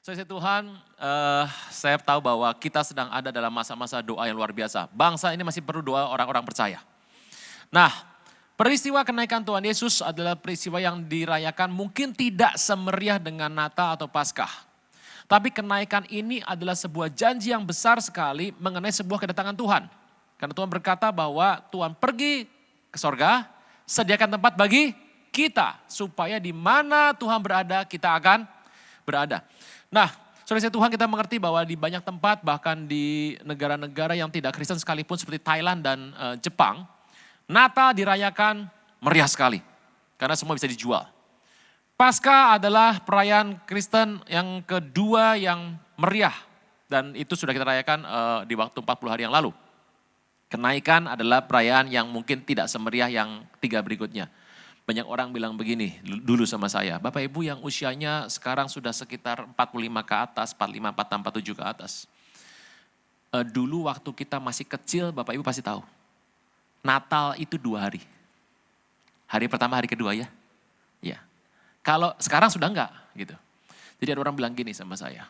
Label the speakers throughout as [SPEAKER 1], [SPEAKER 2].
[SPEAKER 1] Saudara Tuhan, saya tahu bahwa kita sedang ada dalam masa-masa doa yang luar biasa. Bangsa ini masih perlu doa orang-orang percaya. Nah, peristiwa kenaikan Tuhan Yesus adalah peristiwa yang dirayakan mungkin tidak semeriah dengan Natal atau Paskah. Tapi kenaikan ini adalah sebuah janji yang besar sekali mengenai sebuah kedatangan Tuhan. Karena Tuhan berkata bahwa Tuhan pergi ke sorga, sediakan tempat bagi kita. Supaya di mana Tuhan berada, kita akan berada. Nah, saudara Tuhan, kita mengerti bahwa di banyak tempat, bahkan di negara-negara yang tidak Kristen sekalipun seperti Thailand dan Jepang, Natal dirayakan meriah sekali. Karena semua bisa dijual. Paskah adalah perayaan Kristen yang kedua yang meriah. Dan itu sudah kita rayakan di waktu 40 hari yang lalu. Kenaikan adalah perayaan yang mungkin tidak semeriah yang 3 berikutnya. Banyak orang bilang begini dulu sama saya, Bapak Ibu yang usianya sekarang sudah sekitar 45 ke atas, 45, 46, 47 ke atas. Dulu waktu kita masih kecil, Bapak Ibu pasti tahu. Natal itu 2 hari. Hari pertama, hari kedua ya. Ya. Kalau sekarang sudah enggak gitu. Jadi ada orang bilang gini sama saya,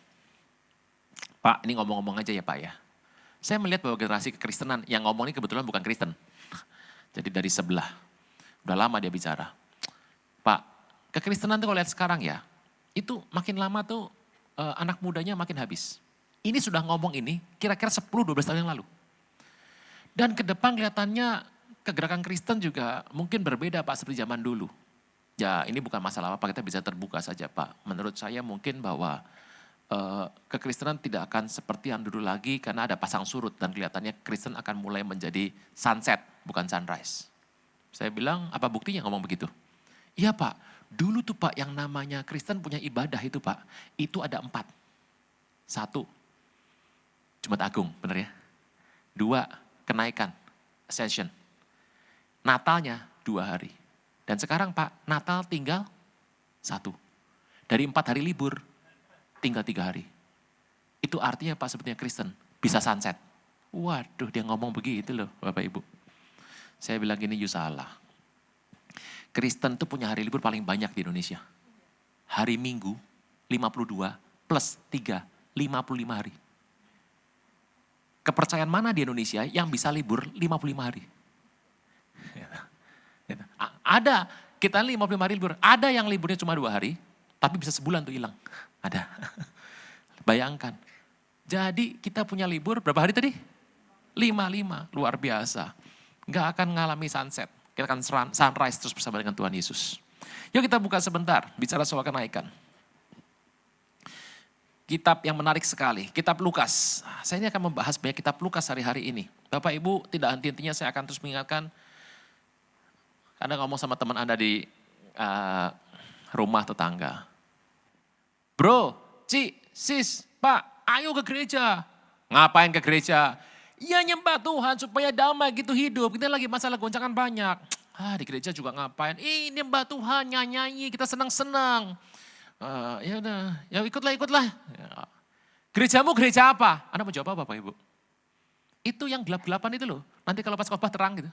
[SPEAKER 1] Pak ini ngomong-ngomong aja ya Pak ya. Saya melihat bahwa generasi kekristenan yang ngomong ini kebetulan bukan Kristen. Jadi dari sebelah. Udah lama dia bicara. Pak, kekristenan tuh kalau lihat sekarang ya, itu makin lama tuh anak mudanya makin habis. Ini sudah ngomong ini kira-kira 10-12 tahun yang lalu. Dan ke depan kelihatannya kegerakan Kristen juga mungkin berbeda Pak seperti zaman dulu. Ya ini bukan masalah apa, kita bisa terbuka saja Pak. Menurut saya mungkin bahwa kekristenan tidak akan seperti yang dulu lagi karena ada pasang surut. Dan kelihatannya Kristen akan mulai menjadi sunset bukan sunrise. Saya bilang, apa buktinya ngomong begitu? Iya Pak, dulu tuh Pak yang namanya Kristen punya ibadah itu Pak, itu ada 4. 1, Jumat Agung, benar ya? 2, kenaikan, ascension. Natalnya 2 hari. Dan sekarang Pak, Natal tinggal 1. Dari 4 hari libur, tinggal 3 hari. Itu artinya Pak sebetulnya Kristen bisa sunset. Waduh dia ngomong begitu loh Bapak Ibu. Saya bilang gini, you salah. Kristen tuh punya hari libur paling banyak di Indonesia. Hari Minggu 52 plus 3, 55 hari. Kepercayaan mana di Indonesia yang bisa libur 55 hari? Ada, kita 55 hari libur. Ada yang liburnya cuma 2 hari, tapi bisa sebulan tuh hilang. Ada. Bayangkan. Jadi kita punya libur berapa hari tadi? 55, luar biasa. Nggak akan ngalami sunset. Kita akan sunrise terus bersama dengan Tuhan Yesus. Yuk kita buka sebentar, bicara soal kenaikan. Kitab yang menarik sekali, kitab Lukas. Saya ini akan membahas banyak kitab Lukas hari-hari ini. Bapak Ibu tidak henti-hentinya saya akan terus mengingatkan. Anda ngomong sama teman Anda di rumah tetangga. Bro, Ci, sis, Pak, ayo ke gereja. Ngapain ke gereja? Ya nyembah Tuhan supaya damai gitu hidup. Kita lagi masalah goncangan banyak. Di gereja juga ngapain? Nyembah Tuhan, nyanyi, kita senang-senang. Ya udah, ya ikutlah. Ya. Gerejamu gereja apa? Anda mau jawab apa Bapak Ibu? Itu yang gelap-gelapan itu loh. Nanti kalau pas khotbah terang gitu.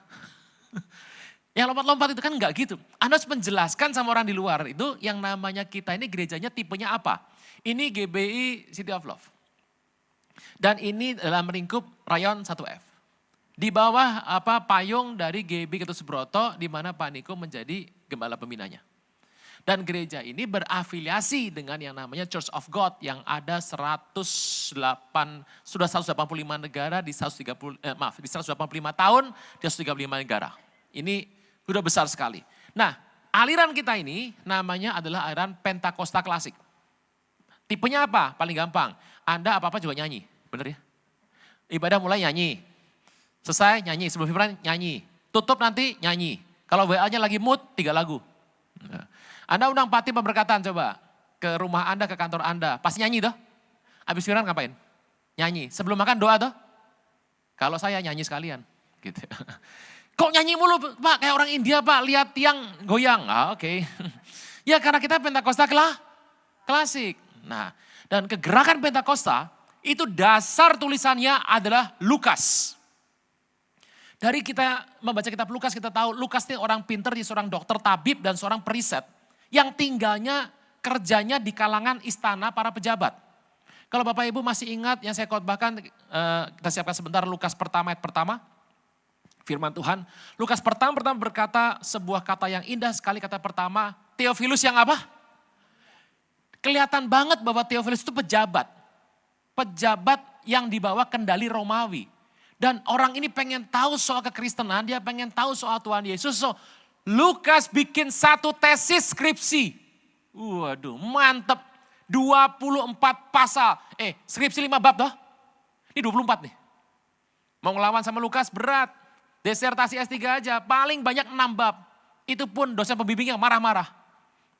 [SPEAKER 1] Yang lompat-lompat itu kan enggak gitu. Anda harus menjelaskan sama orang di luar itu yang namanya kita ini gerejanya tipenya apa. Ini GBI City of Love. Dan ini dalam lingkup rayon 1F. Di bawah payung dari GB Ketut Subroto di mana Pak Niko menjadi gembala pembinanya. Dan gereja ini berafiliasi dengan yang namanya Church of God yang ada 185 negara di 185 tahun di 135 negara. Ini sudah besar sekali. Nah, aliran kita ini namanya adalah aliran Pentakosta klasik. Tipenya apa? Paling gampang. Anda apa-apa juga nyanyi. Bener ya? Ibadah mulai nyanyi. Selesai nyanyi. Sebelum firman nyanyi. Tutup nanti nyanyi. Kalau WA-nya lagi mood 3 lagu. Anda undang Pak tim pemberkatan coba. Ke rumah Anda, ke kantor Anda. Pasti nyanyi toh? Habis firman ngapain? Nyanyi. Sebelum makan doa toh? Kalau saya nyanyi sekalian. Gitu. Kok nyanyi mulu Pak? Kayak orang India Pak. Lihat tiang goyang. Oke. Ya karena kita Pentakosta klasik. Nah, dan kegerakan Pentakosta itu dasar tulisannya adalah Lukas. Dari kita membaca kitab Lukas kita tahu Lukas ini orang pinter, dia seorang dokter tabib dan seorang periset yang tinggalnya kerjanya di kalangan istana para pejabat. Kalau Bapak Ibu masih ingat yang saya khotbahkan, kita siapkan sebentar Lukas pertama ayat pertama. Firman Tuhan, Lukas pertama berkata sebuah kata yang indah sekali, kata pertama, Theophilus yang apa? Kelihatan banget bahwa Theophilus itu pejabat. Pejabat yang dibawa kendali Romawi. Dan orang ini pengen tahu soal kekristenan, dia pengen tahu soal Tuhan Yesus. So, Lukas bikin satu tesis skripsi. Waduh, mantep. 24 pasal. Skripsi 5 bab toh. Ini 24 nih. Mau ngelawan sama Lukas berat. Disertasi S3 aja, paling banyak 6 bab. Itu pun dosen pembimbingnya marah-marah.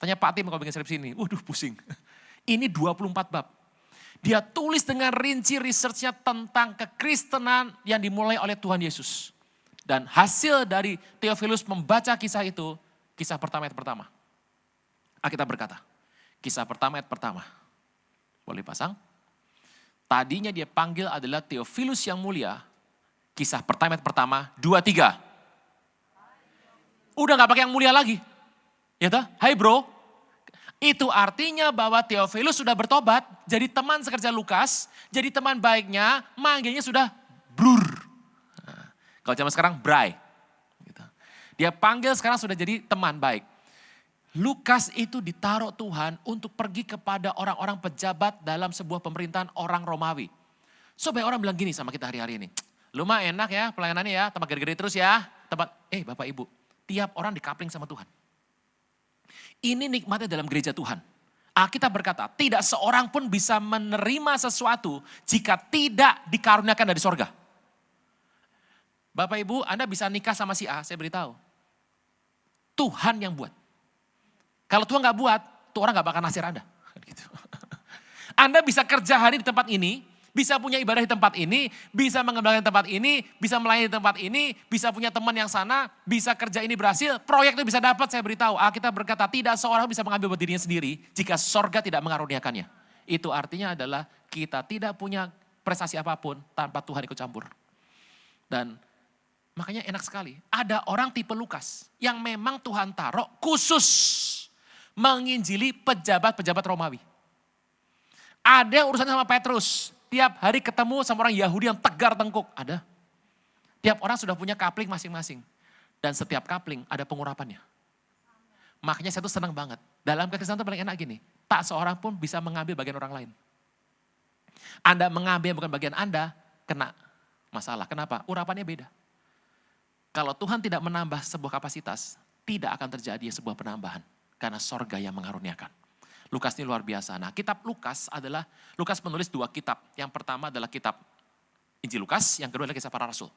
[SPEAKER 1] Tanya Pak Tim kalau bikin skripsi ini. Waduh pusing. Ini 24 bab. Dia tulis dengan rinci researchnya tentang kekristenan yang dimulai oleh Tuhan Yesus. Dan hasil dari Theophilus membaca kisah itu, kisah pertama ayat pertama. Alkitab berkata, kisah pertama ayat pertama. Boleh pasang? Tadinya dia panggil adalah Theophilus yang mulia. Kisah pertama ayat pertama, 2-3. Udah gak pakai yang mulia lagi. Ya toh? Hai bro. Itu artinya bahwa Theophilus sudah bertobat, jadi teman sekerja Lukas, jadi teman baiknya, manggilnya sudah brur. Nah, kalau zaman sekarang bray. Gitu. Dia panggil sekarang sudah jadi teman baik. Lukas itu ditaruh Tuhan untuk pergi kepada orang-orang pejabat dalam sebuah pemerintahan orang Romawi. Supaya orang bilang gini sama kita hari-hari ini, lu mah enak ya pelayanannya ya, tempat gede-gede terus ya. Bapak Ibu, tiap orang dikapling sama Tuhan. Ini nikmatnya dalam gereja Tuhan. Alkitab berkata, tidak seorang pun bisa menerima sesuatu jika tidak dikaruniakan dari sorga. Bapak Ibu, Anda bisa nikah sama si A, saya beritahu. Tuhan yang buat. Kalau Tuhan gak buat, tuh orang gak bakal nasir Anda. Gitu. Anda bisa kerja hari di tempat ini, bisa punya ibadah di tempat ini, bisa mengembangkan tempat ini, bisa melayani di tempat ini, bisa punya teman yang sana, bisa kerja ini berhasil, proyek itu bisa dapat, saya beritahu. Alkitab berkata tidak seorang bisa mengambil buat dirinya sendiri jika sorga tidak mengaruniakannya. Itu artinya adalah kita tidak punya prestasi apapun tanpa Tuhan ikut campur. Dan makanya enak sekali, ada orang tipe Lukas yang memang Tuhan taruh khusus menginjili pejabat-pejabat Romawi. Ada yang urusan sama Petrus. Tiap hari ketemu sama orang Yahudi yang tegar tengkuk. Ada. Tiap orang sudah punya kapling masing-masing. Dan setiap kapling ada pengurapannya. Makanya saya tuh senang banget. Dalam kekristenan itu paling enak gini. Tak seorang pun bisa mengambil bagian orang lain. Anda mengambil bukan bagian Anda, kena masalah. Kenapa? Urapannya beda. Kalau Tuhan tidak menambah sebuah kapasitas, tidak akan terjadi sebuah penambahan. Karena sorga yang mengaruniakan. Lukas ini luar biasa. Nah, kitab Lukas adalah, Lukas menulis 2 kitab. Yang pertama adalah kitab Injil Lukas, yang kedua adalah kisah para rasul.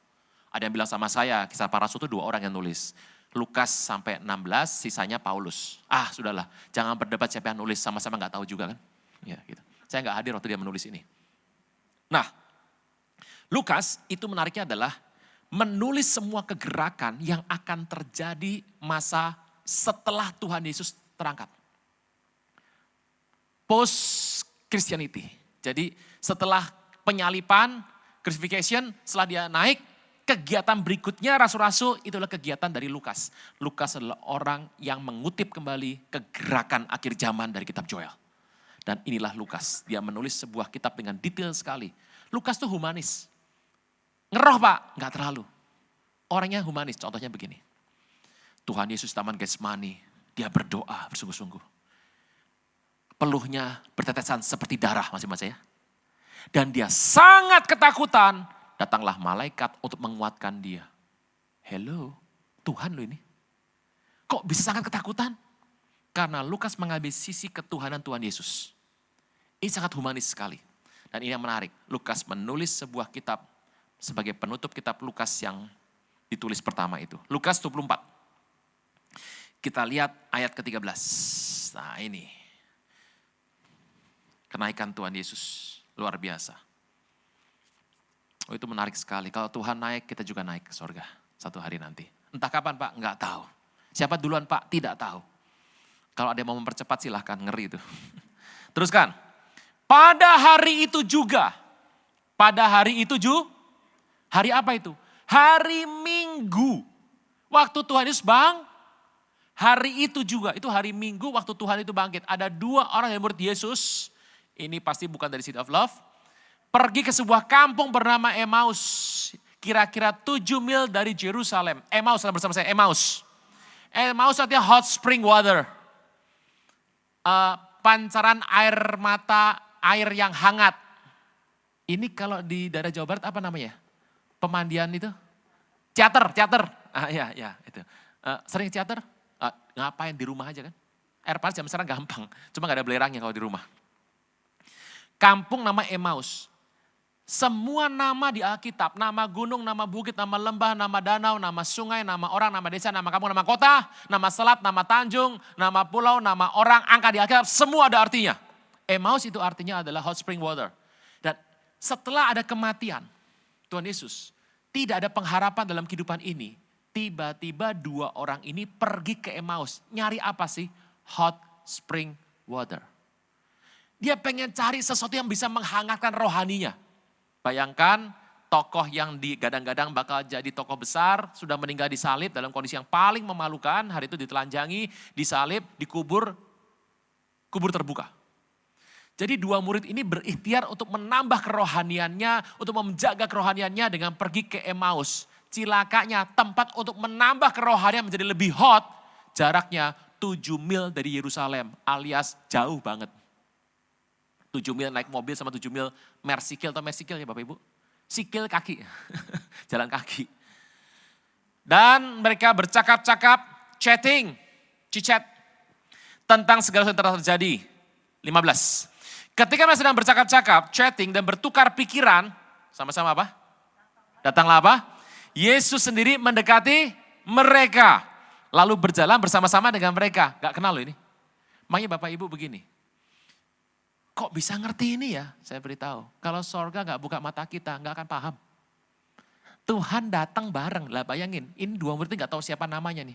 [SPEAKER 1] Ada yang bilang sama saya, kisah para rasul itu 2 orang yang nulis. Lukas sampai 16, sisanya Paulus. Sudahlah, jangan berdebat siapa yang nulis, sama-sama gak tahu juga kan. Ya, gitu. Saya gak hadir waktu dia menulis ini. Nah, Lukas itu menariknya adalah menulis semua kegerakan yang akan terjadi masa setelah Tuhan Yesus terangkat. Post Christianity. Jadi setelah penyalipan, crucifixion, setelah dia naik, kegiatan berikutnya rasul-rasul itulah kegiatan dari Lukas. Lukas adalah orang yang mengutip kembali kegerakan akhir zaman dari kitab Joel. Dan inilah Lukas, dia menulis sebuah kitab dengan detail sekali. Lukas tuh humanis. Ngeroh Pak, gak terlalu. Orangnya humanis, contohnya begini. Tuhan Yesus Taman Getsemani, dia berdoa bersungguh-sungguh. Peluhnya bertetesan seperti darah, masih baca ya. Dan dia sangat ketakutan, datanglah malaikat untuk menguatkan dia. Hello, Tuhan lo ini. Kok bisa sangat ketakutan? Karena Lukas mengambil sisi ketuhanan Tuhan Yesus. Ini sangat humanis sekali. Dan ini yang menarik, Lukas menulis sebuah kitab sebagai penutup kitab Lukas yang ditulis pertama itu. Lukas 24. Kita lihat ayat ke-13. Nah ini. Kenaikan Tuhan Yesus luar biasa. Itu menarik sekali. Kalau Tuhan naik, kita juga naik ke surga satu hari nanti. Entah kapan Pak, enggak tahu. Siapa duluan Pak, tidak tahu. Kalau ada yang mau mempercepat silahkan, ngeri itu. Teruskan. Pada hari itu juga. Hari apa itu? Hari Minggu. Waktu Tuhan Yesus hari itu juga. Itu hari Minggu waktu Tuhan itu bangkit. Ada 2 orang yang murid Yesus. Ini pasti bukan dari City of Love. Pergi ke sebuah kampung bernama Emmaus. Kira-kira 7 mil dari Jerusalem. Emmaus, bersama saya, Emmaus. Emmaus artinya hot spring water. Pancaran air mata, air yang hangat. Ini kalau di daerah Jawa Barat apa namanya? Pemandian itu? Teater. Ya itu. Sering teater? Ngapain di rumah aja kan? Air panas zaman sekarang gampang. Cuma gak ada belerangnya kalau di rumah. Kampung nama Emmaus. Semua nama di Alkitab, nama gunung, nama bukit, nama lembah, nama danau, nama sungai, nama orang, nama desa, nama kampung, nama kota, nama selat, nama tanjung, nama pulau, nama orang, angka di Alkitab, semua ada artinya. Emmaus itu artinya adalah hot spring water. Dan setelah ada kematian, Tuhan Yesus, tidak ada pengharapan dalam kehidupan ini. Tiba-tiba 2 orang ini pergi ke Emmaus. Nyari apa sih? Hot spring water. Dia pengen cari sesuatu yang bisa menghangatkan rohaninya. Bayangkan tokoh yang digadang-gadang bakal jadi tokoh besar, sudah meninggal disalib dalam kondisi yang paling memalukan, hari itu ditelanjangi, disalib, dikubur, kubur terbuka. Jadi 2 murid ini berikhtiar untuk menambah kerohaniannya, untuk menjaga kerohaniannya dengan pergi ke Emmaus. Cilakanya tempat untuk menambah kerohanian menjadi lebih hot, jaraknya 7 mil dari Yerusalem alias jauh banget. 7 mil naik mobil sama 7 mil mersikil atau mersikil ya Bapak Ibu. Sikil kaki, jalan kaki. Dan mereka bercakap-cakap, chatting, chat tentang segala sesuatu yang terjadi. 15. Ketika mereka sedang bercakap-cakap, chatting dan bertukar pikiran, sama-sama apa? Datanglah apa? Yesus sendiri mendekati mereka. Lalu berjalan bersama-sama dengan mereka. Gak kenal loh ini. Makanya Bapak Ibu begini. Kok bisa ngerti ini ya? Saya beritahu. Kalau sorga gak buka mata kita, gak akan paham. Tuhan datang bareng. Lah bayangin, ini 2 murid gak tahu siapa namanya nih.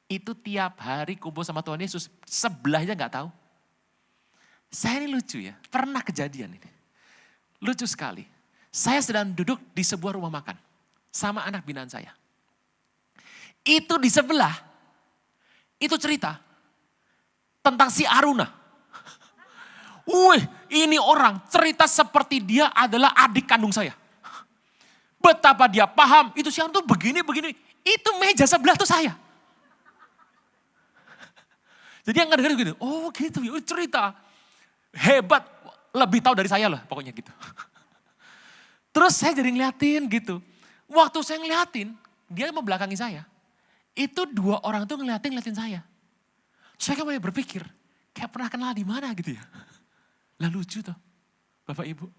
[SPEAKER 1] Itu tiap hari kumpul sama Tuhan Yesus, sebelahnya gak tahu. Saya ini lucu ya, pernah kejadian ini. Lucu sekali. Saya sedang duduk di sebuah rumah makan. Sama anak binaan saya. Itu di sebelah, itu cerita tentang si Aruna. Wih, ini orang cerita seperti dia adalah adik kandung saya. Betapa dia paham, itu siang tuh begini. Itu meja sebelah tuh saya. Jadi yang ngedengar gitu, oh gitu ya, cerita. Hebat, lebih tahu dari saya lah pokoknya gitu. Terus saya jadi ngeliatin gitu. Waktu saya ngeliatin, dia membelakangi saya. Itu 2 orang tuh ngeliatin saya. Saya kan mulai berpikir, kayak pernah kenal di mana gitu ya. Lah lucu tuh, Bapak Ibu.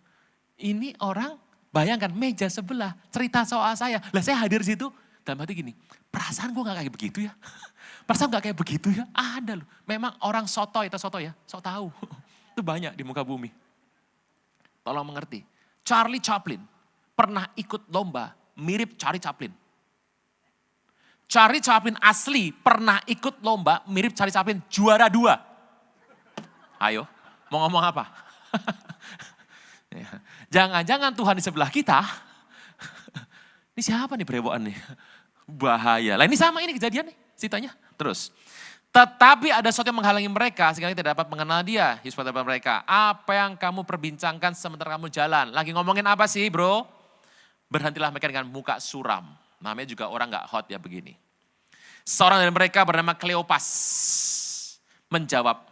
[SPEAKER 1] Ini orang, bayangkan meja sebelah, cerita soal saya. Lah saya hadir situ, dalam hati gini, perasaan gue gak kayak begitu ya. Perasaan gak kayak begitu ya, ada loh. Memang orang sotoy ya, sok tahu. Itu banyak di muka bumi. Tolong mengerti, Charlie Chaplin pernah ikut lomba mirip Charlie Chaplin. Charlie Chaplin asli pernah ikut lomba mirip Charlie Chaplin, juara 2. Ayo. Mau ngomong apa? Jangan-jangan Tuhan di sebelah kita. Ini siapa nih bereboan nih? Bahaya. Lah ini sama ini kejadian nih ceritanya. Terus. Tetapi ada sesuatu yang menghalangi mereka sehingga tidak dapat mengenal dia. Yesus berkata kepada mereka, apa yang kamu perbincangkan sementara kamu jalan? Lagi ngomongin apa sih bro? Berhentilah mereka dengan muka suram. Namanya juga orang gak hot ya begini. Seorang dari mereka bernama Kleopas menjawab,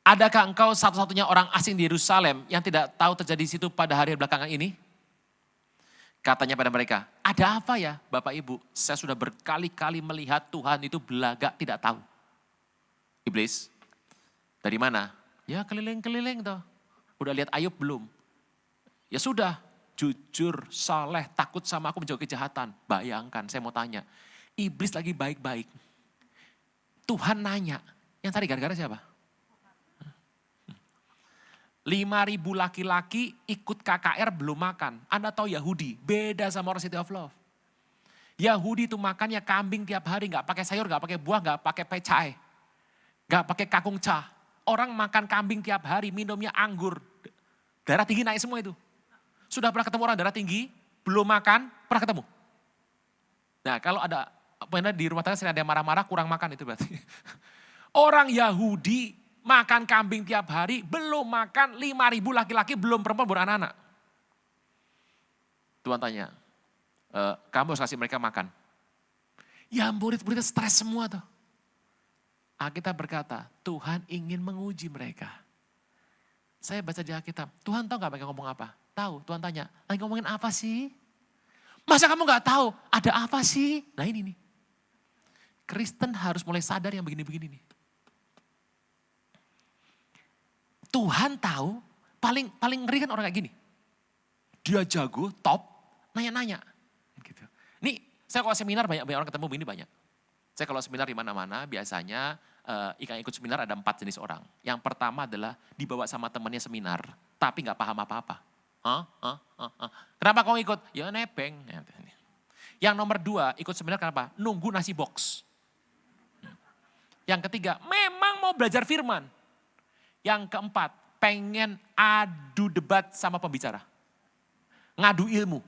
[SPEAKER 1] adakah engkau satu-satunya orang asing di Yerusalem yang tidak tahu terjadi di situ pada hari belakangan ini? Katanya pada mereka, ada apa ya Bapak Ibu? Saya sudah berkali-kali melihat Tuhan itu belagak tidak tahu. Iblis, dari mana? Ya keliling-keliling toh. Udah lihat Ayub belum? Ya sudah, jujur, saleh, takut sama aku menjauhi kejahatan. Bayangkan, saya mau tanya. Iblis lagi baik-baik. Tuhan nanya, yang tadi gara-gara siapa? 5.000 laki-laki ikut KKR belum makan. Anda tahu Yahudi, beda sama orang City of Love. Yahudi itu makannya kambing tiap hari, gak pakai sayur, gak pakai buah, gak pakai pecai. Gak pakai kakung ca. Orang makan kambing tiap hari, minumnya anggur. Darah tinggi naik semua itu. Sudah pernah ketemu orang darah tinggi, belum makan, pernah ketemu? Nah kalau ada, di rumah tangga sering ada yang marah-marah, kurang makan itu berarti. Orang Yahudi makan kambing tiap hari, belum makan 5.000 laki-laki, belum perempuan, belum anak-anak. Tuhan tanya, kamu harus kasih mereka makan. Ya murid-muridnya stres semua tuh. Alkitab berkata, Tuhan ingin menguji mereka. Saya baca di Alkitab, Tuhan tahu gak mereka ngomong apa? Tahu, Tuhan tanya, lagi ngomongin apa sih? Masa kamu gak tahu ada apa sih? Nah ini nih. Kristen harus mulai sadar yang begini-begini nih. Tuhan tahu, paling ngeri kan orang kayak gini. Dia jago, top, nanya-nanya. Gitu. Nih, saya kalau seminar banyak orang ketemu begini banyak. Saya kalau seminar di mana-mana biasanya yang ikut seminar ada 4 jenis orang. Yang pertama adalah dibawa sama temannya seminar, tapi gak paham apa-apa. Kenapa kamu ikut? Ya nebeng. Yang nomor 2 ikut seminar kenapa? Nunggu nasi box. Yang ketiga memang mau belajar firman. Yang keempat pengen adu debat sama pembicara. Ngadu ilmu.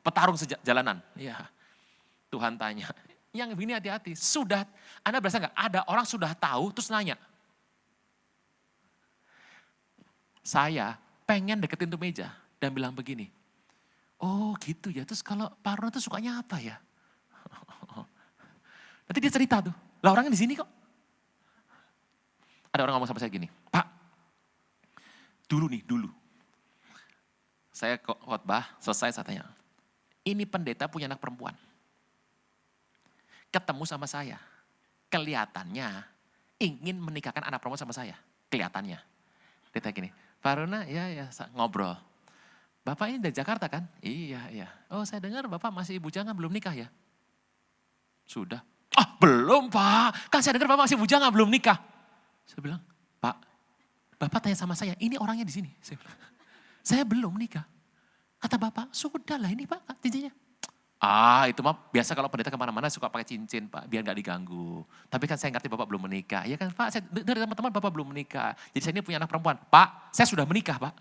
[SPEAKER 1] Petarung sejalanan. Ya. Tuhan tanya. Yang begini hati-hati. Sudah, Anda berasa gak? Ada orang sudah tahu terus nanya. Saya pengen deketin tuh meja dan bilang begini. Oh gitu ya, terus kalau Pak Ron tuh sukanya apa ya? Nanti dia cerita tuh, lah orangnya di sini kok. Ada orang ngomong sama saya gini, Pak, dulu. Saya khotbah, selesai saya tanya, ini pendeta punya anak perempuan. Ketemu sama saya, kelihatannya ingin menikahkan anak perempuan sama saya, kelihatannya. Dia tanya gini, Pak Rona, ya ngobrol. Bapak ini dari Jakarta kan? Iya. Oh saya dengar Bapak masih bujangan belum nikah ya? Sudah. Belum Pak, kan saya dengar Bapak masih bujangan belum nikah. Saya bilang, Pak, Bapak tanya sama saya, ini orangnya di sini. Saya belum nikah. Kata Bapak, sudahlah ini Pak cincinnya. Itu mah biasa kalau pendeta kemana-mana suka pakai cincin Pak, biar gak diganggu. Tapi kan saya ngerti Bapak belum menikah. Ya kan Pak, saya dari teman-teman Bapak belum menikah. Jadi saya ini punya anak perempuan. Pak, saya sudah menikah Pak.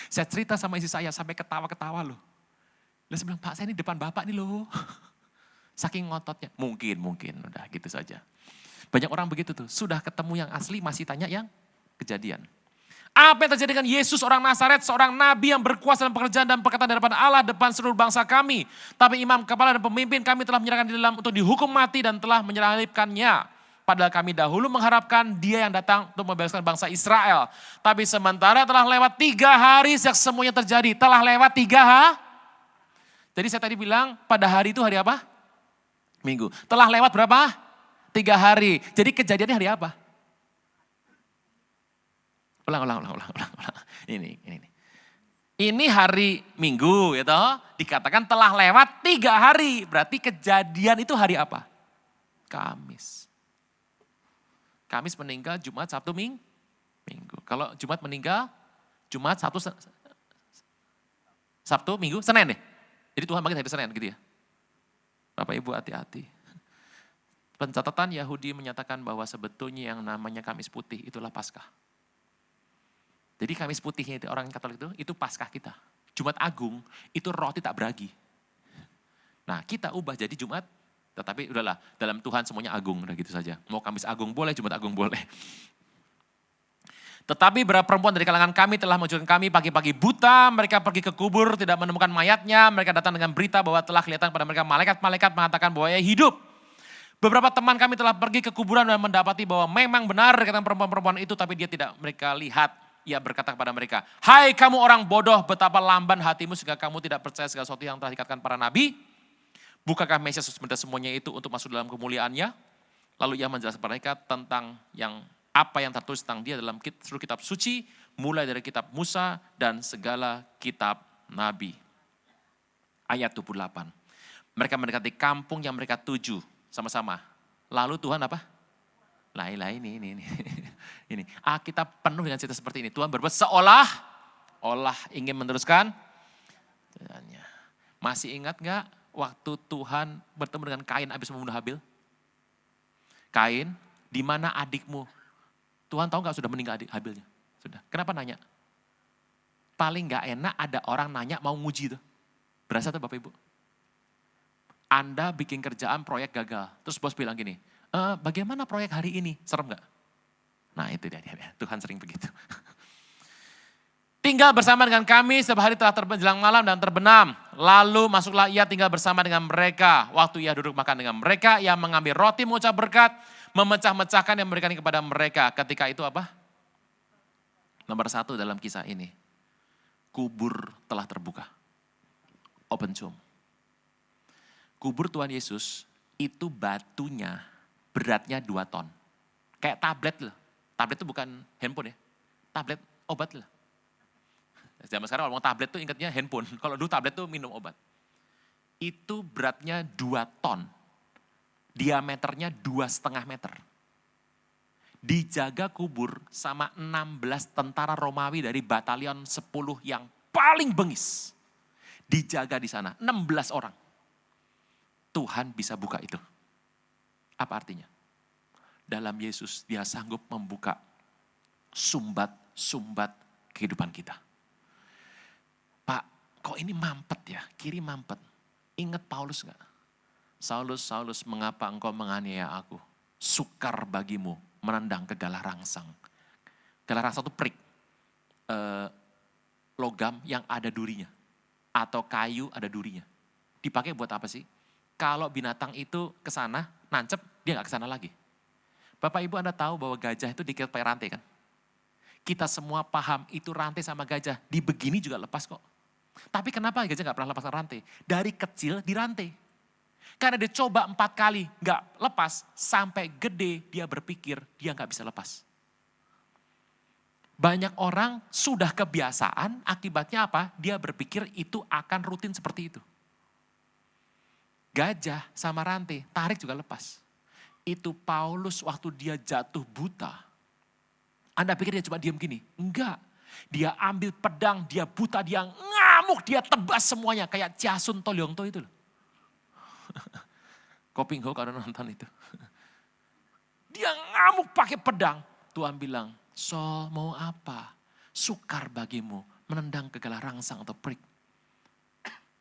[SPEAKER 1] Saya cerita sama istri saya sampai ketawa-ketawa loh. Lalu saya bilang, Pak saya ini depan Bapak nih loh. Saking ngototnya. Mungkin, udah gitu saja. Banyak orang begitu tuh, sudah ketemu yang asli masih tanya yang kejadian. Apa yang terjadi dengan Yesus orang Nazaret, seorang nabi yang berkuasa dalam pekerjaan dan perkataan dari depan Allah, depan seluruh bangsa kami. Tapi imam kepala dan pemimpin kami telah menyerahkan di dalam untuk dihukum mati dan telah menyalibkannya. Padahal kami dahulu mengharapkan dia yang datang untuk membebaskan bangsa Israel. Tapi sementara telah lewat 3 hari sejak semuanya terjadi. Telah lewat 3 hari. Jadi saya tadi bilang pada hari itu hari apa? Minggu. Telah lewat berapa? 3 hari. Jadi kejadiannya hari apa? Ulang. Ini hari Minggu ya toh. Dikatakan telah lewat 3 hari. Berarti kejadian itu hari apa? Kamis. Kamis meninggal, Jumat, Sabtu, Minggu. Kalau Jumat meninggal, Jumat, Sabtu, Minggu, Senin deh. Jadi Tuhan bangkit hari Senin gitu ya. Bapak Ibu hati-hati. Pencatatan Yahudi menyatakan bahwa sebetulnya yang namanya Kamis Putih itulah Paskah. Jadi Kamis Putihnya itu orang Katolik itu Paskah kita. Jumat Agung itu roti tak beragi. Nah kita ubah jadi Jumat, tetapi udahlah dalam Tuhan semuanya agung, udah gitu saja. Mau Kamis Agung boleh, Jumat Agung boleh. Tetapi beberapa perempuan dari kalangan kami telah menunjukkan kami pagi-pagi buta, mereka pergi ke kubur, tidak menemukan mayatnya, mereka datang dengan berita bahwa telah kelihatan pada mereka malaikat-malaikat mengatakan bahwa ia hidup. Beberapa teman kami telah pergi ke kuburan dan mendapati bahwa memang benar kata perempuan-perempuan itu, tapi dia tidak mereka lihat. Ia berkata kepada mereka, hai kamu orang bodoh, betapa lamban hatimu sehingga kamu tidak percaya segala sesuatu yang telah dikatakan para nabi. Bukankah Mesias sebenarnya semuanya itu untuk masuk dalam kemuliaannya? Lalu ia menjelaskan kepada mereka tentang apa yang tertulis tentang dia dalam seluruh kitab suci, mulai dari kitab Musa dan segala kitab nabi. Ayat 28. Mereka mendekati kampung yang mereka tuju sama-sama. Lalu Tuhan apa? Ini. Kita penuh dengan cerita seperti ini. Tuhan berbuat seolah ingin meneruskan. Masih ingat gak waktu Tuhan bertemu dengan Kain habis membunuh Habil? Kain, di mana adikmu? Tuhan tahu gak sudah meninggal adik Habilnya? Sudah. Kenapa nanya? Paling gak enak ada orang nanya mau nguji tuh. Berasa tuh Bapak Ibu? Anda bikin kerjaan proyek gagal. Terus bos bilang gini, bagaimana proyek hari ini? Serem gak? Nah itu dia, Tuhan sering begitu. Tinggal bersama dengan kami setiap hari telah menjelang malam dan terbenam. Lalu masuklah ia tinggal bersama dengan mereka. Waktu ia duduk makan dengan mereka, ia mengambil roti mengucap berkat, memecah-mecahkan yang memberikan kepada mereka. Ketika itu apa? Nomor 1 dalam kisah ini, kubur telah terbuka. Open tomb. Kubur Tuhan Yesus itu batunya beratnya 2 ton. Kayak tablet loh. Tablet itu bukan handphone ya. Tablet obat loh. Zaman sekarang kalau ngomong tablet tuh ingatnya handphone. Kalau dulu tablet tuh minum obat. Itu beratnya 2 ton. Diameternya 2,5 meter. Dijaga kubur sama 16 tentara Romawi dari batalion 10 yang paling bengis. Dijaga di sana, 16 orang. Tuhan bisa buka itu. Apa artinya? Dalam Yesus dia sanggup membuka sumbat-sumbat kehidupan kita. Pak, kok ini mampet ya? Kiri mampet. Ingat Paulus gak? Saulus, mengapa engkau menganiaya aku? Sukar bagimu menendang ke galah rangsang. Galah rangsang itu perik. Logam yang ada durinya. Atau kayu ada durinya. Dipakai buat apa sih? Kalau binatang itu ke sana, nancep, dia gak ke sana lagi. Bapak Ibu Anda tahu bahwa gajah itu diikat pakai rantai kan? Kita semua paham itu rantai sama gajah. Di begini juga lepas kok. Tapi kenapa gajah gak pernah lepaskan rantai? Dari kecil dirantai. Karena dia coba 4 kali gak lepas, sampai gede dia berpikir dia gak bisa lepas. Banyak orang sudah kebiasaan, akibatnya apa? Dia berpikir itu akan rutin seperti itu. Gajah sama rantai, tarik juga lepas. Itu Paulus waktu dia jatuh buta. Anda pikir dia cuma diam gini? Enggak. Dia ambil pedang, dia buta, dia ngamuk, dia tebas semuanya. Kayak Chasun Tolyongto itu loh. Koping Ho kalau nonton itu. Dia ngamuk pakai pedang. Tuhan bilang, Saul mau apa? Sukar bagimu menendang ke galah rangsang atau perik.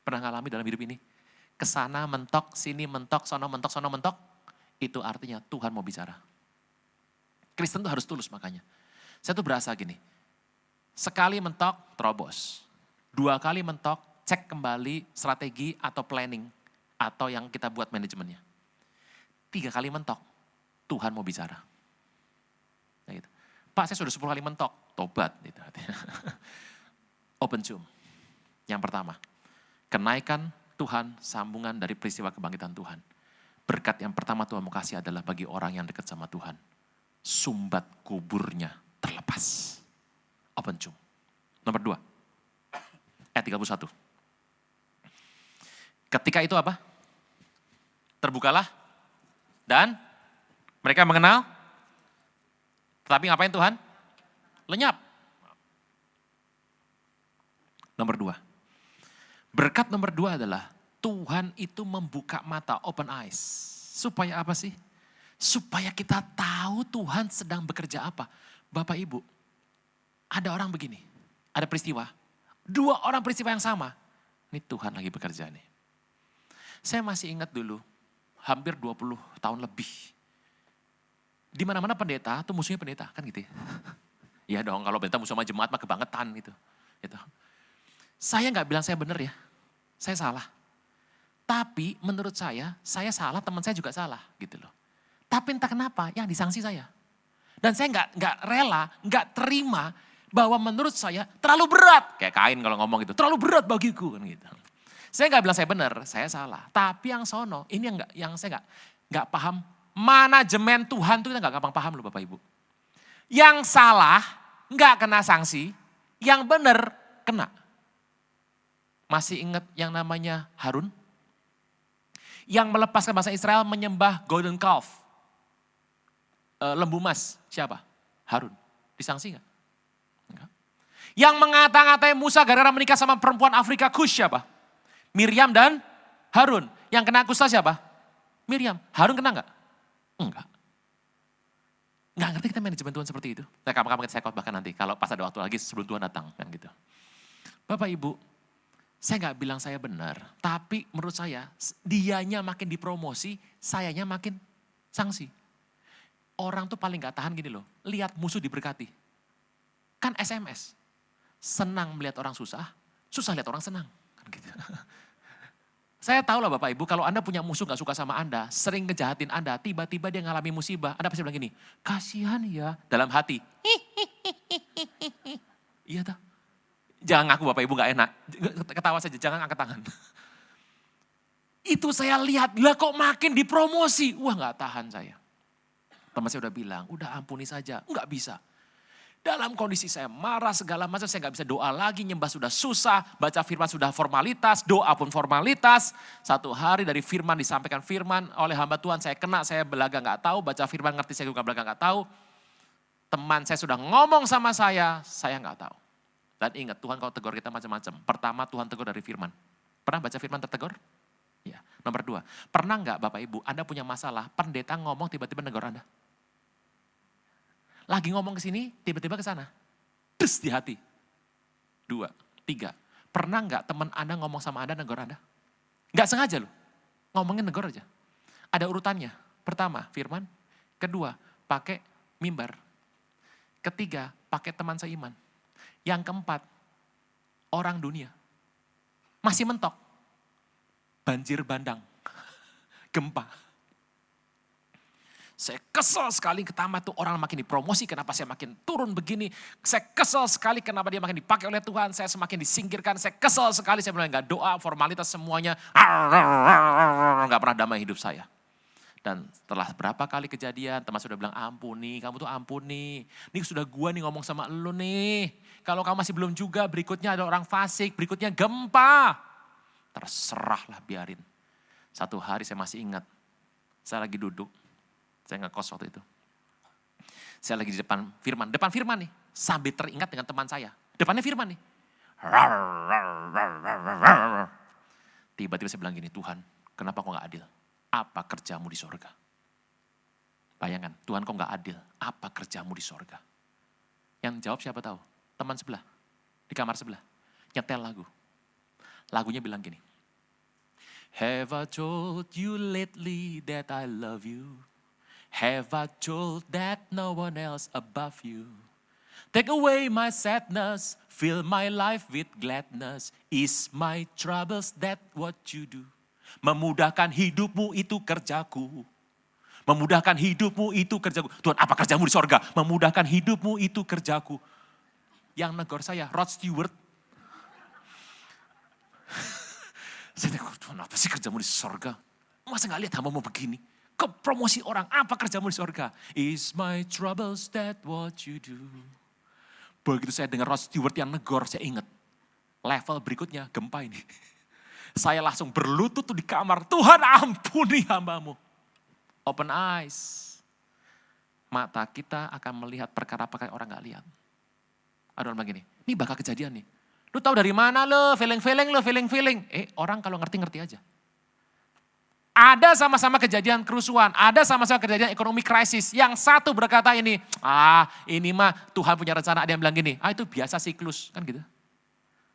[SPEAKER 1] Pernah ngalami dalam hidup ini? Kesana mentok, sini mentok, sono mentok, sono mentok. Itu artinya Tuhan mau bicara. Kristen tuh harus tulus makanya. Saya tuh berasa gini, sekali mentok, terobos. 2 kali mentok, cek kembali strategi atau planning. Atau yang kita buat manajemennya. 3 kali mentok, Tuhan mau bicara. Nah gitu. Pak saya sudah 10 kali mentok, tobat. Gitu. Open tomb. Yang pertama, kenaikan Tuhan, sambungan dari peristiwa kebangkitan Tuhan. Berkat yang pertama Tuhan mau kasih adalah bagi orang yang dekat sama Tuhan. Sumbat kuburnya terlepas. Open tomb. Nomor 2. Ayat 31. Ketika itu apa? Terbukalah. Dan mereka mengenal. Tetapi ngapain Tuhan? Lenyap. Nomor 2. Berkat nomor 2 adalah Tuhan itu membuka mata, open eyes. Supaya apa sih? Supaya kita tahu Tuhan sedang bekerja apa. Bapak Ibu, ada orang begini, ada peristiwa. 2 orang peristiwa yang sama. Ini Tuhan lagi bekerja nih. Saya masih ingat dulu, hampir 20 tahun lebih. Di mana-mana pendeta, tuh musuhnya pendeta, kan gitu ya. Iya dong, kalau pendeta musuh sama jemaat mah kebangetan gitu. Saya nggak bilang saya benar ya, saya salah. Tapi menurut saya salah, teman saya juga salah gitu loh. Tapi entah kenapa yang disangsi saya. Dan saya nggak rela, nggak terima bahwa menurut saya terlalu berat. Kayak Kain kalau ngomong gitu, terlalu berat bagiku kan gitu. Saya nggak bilang saya benar, saya salah. Tapi yang sono, ini yang saya nggak paham. Manajemen Tuhan itu kita nggak gampang paham loh Bapak Ibu. Yang salah nggak kena sanksi, yang benar kena. Masih ingat yang namanya Harun? Yang melepaskan bangsa Israel menyembah golden calf. Lembu emas, siapa? Harun. Disangsi nggak? Enggak. Yang mengata-ngatai Musa gara-gara menikah sama perempuan Afrika Kush siapa? Miriam dan Harun. Yang kena kusta siapa? Miriam. Harun kena nggak? Enggak. Nggak ngerti kita manajemen Tuhan seperti itu. Kapan-kapan saya khotbahkan nanti. Kalau pas ada waktu lagi sebelum Tuhan datang. Kan gitu. Bapak Ibu, saya nggak bilang saya benar. Tapi menurut saya, dianya makin dipromosi, sayanya makin sanksi. Orang tuh paling gak tahan gini loh, lihat musuh diberkati. Kan SMS, senang melihat orang susah, susah lihat orang senang. Kan gitu. Saya tahu lah Bapak Ibu, kalau Anda punya musuh gak suka sama Anda, sering ngejahatin Anda, tiba-tiba dia ngalami musibah, Anda pasti bilang gini, kasihan ya, dalam hati. Iya toh. Jangan ngaku Bapak Ibu gak enak, ketawa saja, jangan angkat tangan. Itu saya lihat, lah kok makin dipromosi, wah gak tahan saya. Teman saya udah bilang, udah ampuni saja, enggak bisa. Dalam kondisi saya marah segala macam, saya nggak bisa doa lagi, nyembah sudah susah, baca firman sudah formalitas, doa pun formalitas. Satu hari dari firman disampaikan firman oleh hamba Tuhan, saya kena, saya belaga nggak tahu, baca firman ngerti, saya juga belaga nggak tahu. Teman saya sudah ngomong sama saya nggak tahu. Dan ingat Tuhan kalau tegur kita macam-macam. Pertama Tuhan tegur dari firman. Pernah baca firman tertegur? Ya. Nomor 2, pernah nggak Bapak Ibu, Anda punya masalah, pendeta ngomong tiba-tiba negur Anda? Lagi ngomong ke sini, tiba-tiba ke sana. Terus di hati. 2, 3. Pernah nggak teman Anda ngomong sama Anda, negor Anda? Nggak sengaja loh. Ngomongin negor aja. Ada urutannya. Pertama, firman. Kedua, pakai mimbar. Ketiga, pakai teman seiman. Yang keempat, orang dunia. Masih mentok. Banjir bandang. Gempa. Saya kesel sekali pertama tuh orang makin dipromosi, kenapa saya makin turun begini. Saya kesel sekali kenapa dia makin dipakai oleh Tuhan, saya semakin disingkirkan. Saya kesel sekali, saya bilang gak doa, formalitas semuanya. Gak pernah damai hidup saya. Dan setelah berapa kali kejadian, teman sudah bilang ampuni, kamu tuh ampuni. Ini sudah gua nih ngomong sama lu nih. Kalau kamu masih belum juga, berikutnya ada orang fasik, berikutnya gempa. Terserahlah biarin. Satu hari saya masih ingat, saya lagi duduk. Saya ngekos waktu itu. Saya lagi di depan firman nih. Sambil teringat dengan teman saya. Depannya firman nih. Tiba-tiba saya bilang gini, Tuhan kenapa kok gak adil? Apa kerjamu di sorga? Bayangkan, Tuhan kok gak adil? Apa kerjamu di sorga? Yang jawab siapa tahu? Teman sebelah, di kamar sebelah. Nyetel lagu. Lagunya bilang gini. Have I told you lately that I love you? Have I told that no one else above you? Take away my sadness, fill my life with gladness. Is my troubles that what you do? Memudahkan hidupmu itu kerjaku. Memudahkan hidupmu itu kerjaku. Tuhan apa kerjamu di sorga? Memudahkan hidupmu itu kerjaku. Yang negor saya, Rod Stewart. Saya tengok, Tuhan apa sih kerjamu di sorga? Masa gak lihat hambamu begini? Ke promosi orang, apa kerjamu di sorga? Is my troubles that what you do? Begitu saya dengar Rod Stewart yang negor, saya ingat. Level berikutnya, gempa ini. Saya langsung berlutut tuh di kamar. Tuhan ampuni hambamu. Open eyes. Mata kita akan melihat perkara-perkara orang gak lihat. Ada orang begini, ini bakal kejadian nih. Lu tahu dari mana lo, feeling. Orang kalau ngerti-ngerti aja. Ada sama-sama kejadian kerusuhan, ada sama-sama kejadian ekonomi krisis. Yang satu berkata ini mah Tuhan punya rencana. Ada yang bilang gini, itu biasa siklus, kan gitu.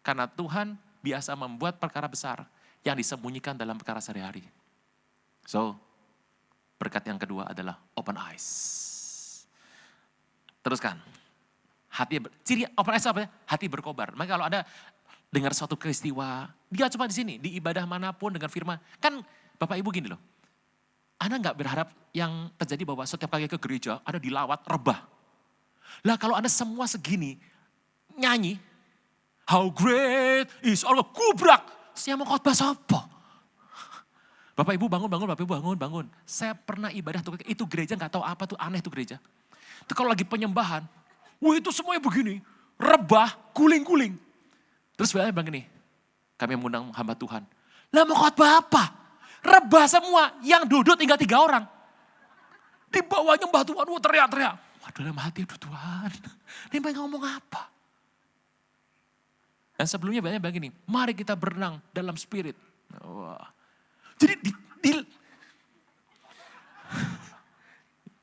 [SPEAKER 1] Karena Tuhan biasa membuat perkara besar yang disembunyikan dalam perkara sehari-hari. So, berkat yang kedua adalah open eyes. Teruskan. Ciri open eyes apa ya? Hati berkobar. Maka kalau ada dengar suatu peristiwa, dia cuma di sini, di ibadah manapun dengan firman. Kan Bapak Ibu gini loh, Anda gak berharap yang terjadi bahwa setiap kali ke gereja, Anda dilawat, rebah. Lah kalau Anda semua segini, nyanyi, how great is Allah, kubrak, saya mau khotbah siapa? Bapak Ibu bangun. Saya pernah ibadah, itu gereja gak tahu apa tuh, aneh tuh gereja. Itu kalau lagi penyembahan, itu semuanya begini, rebah, guling-guling. Terus bilangnya bilang gini, kami mengundang hamba Tuhan, lah mau khotbah apa? Rebah semua, yang duduk tinggal 3 orang. Di bawah nyembah Tuhan, teriak-teriak. Waduh dalam hati, aduh Tuhan, ini mereka ngomong apa? Dan sebelumnya banyak begini, mari kita berenang dalam spirit. Wah. Jadi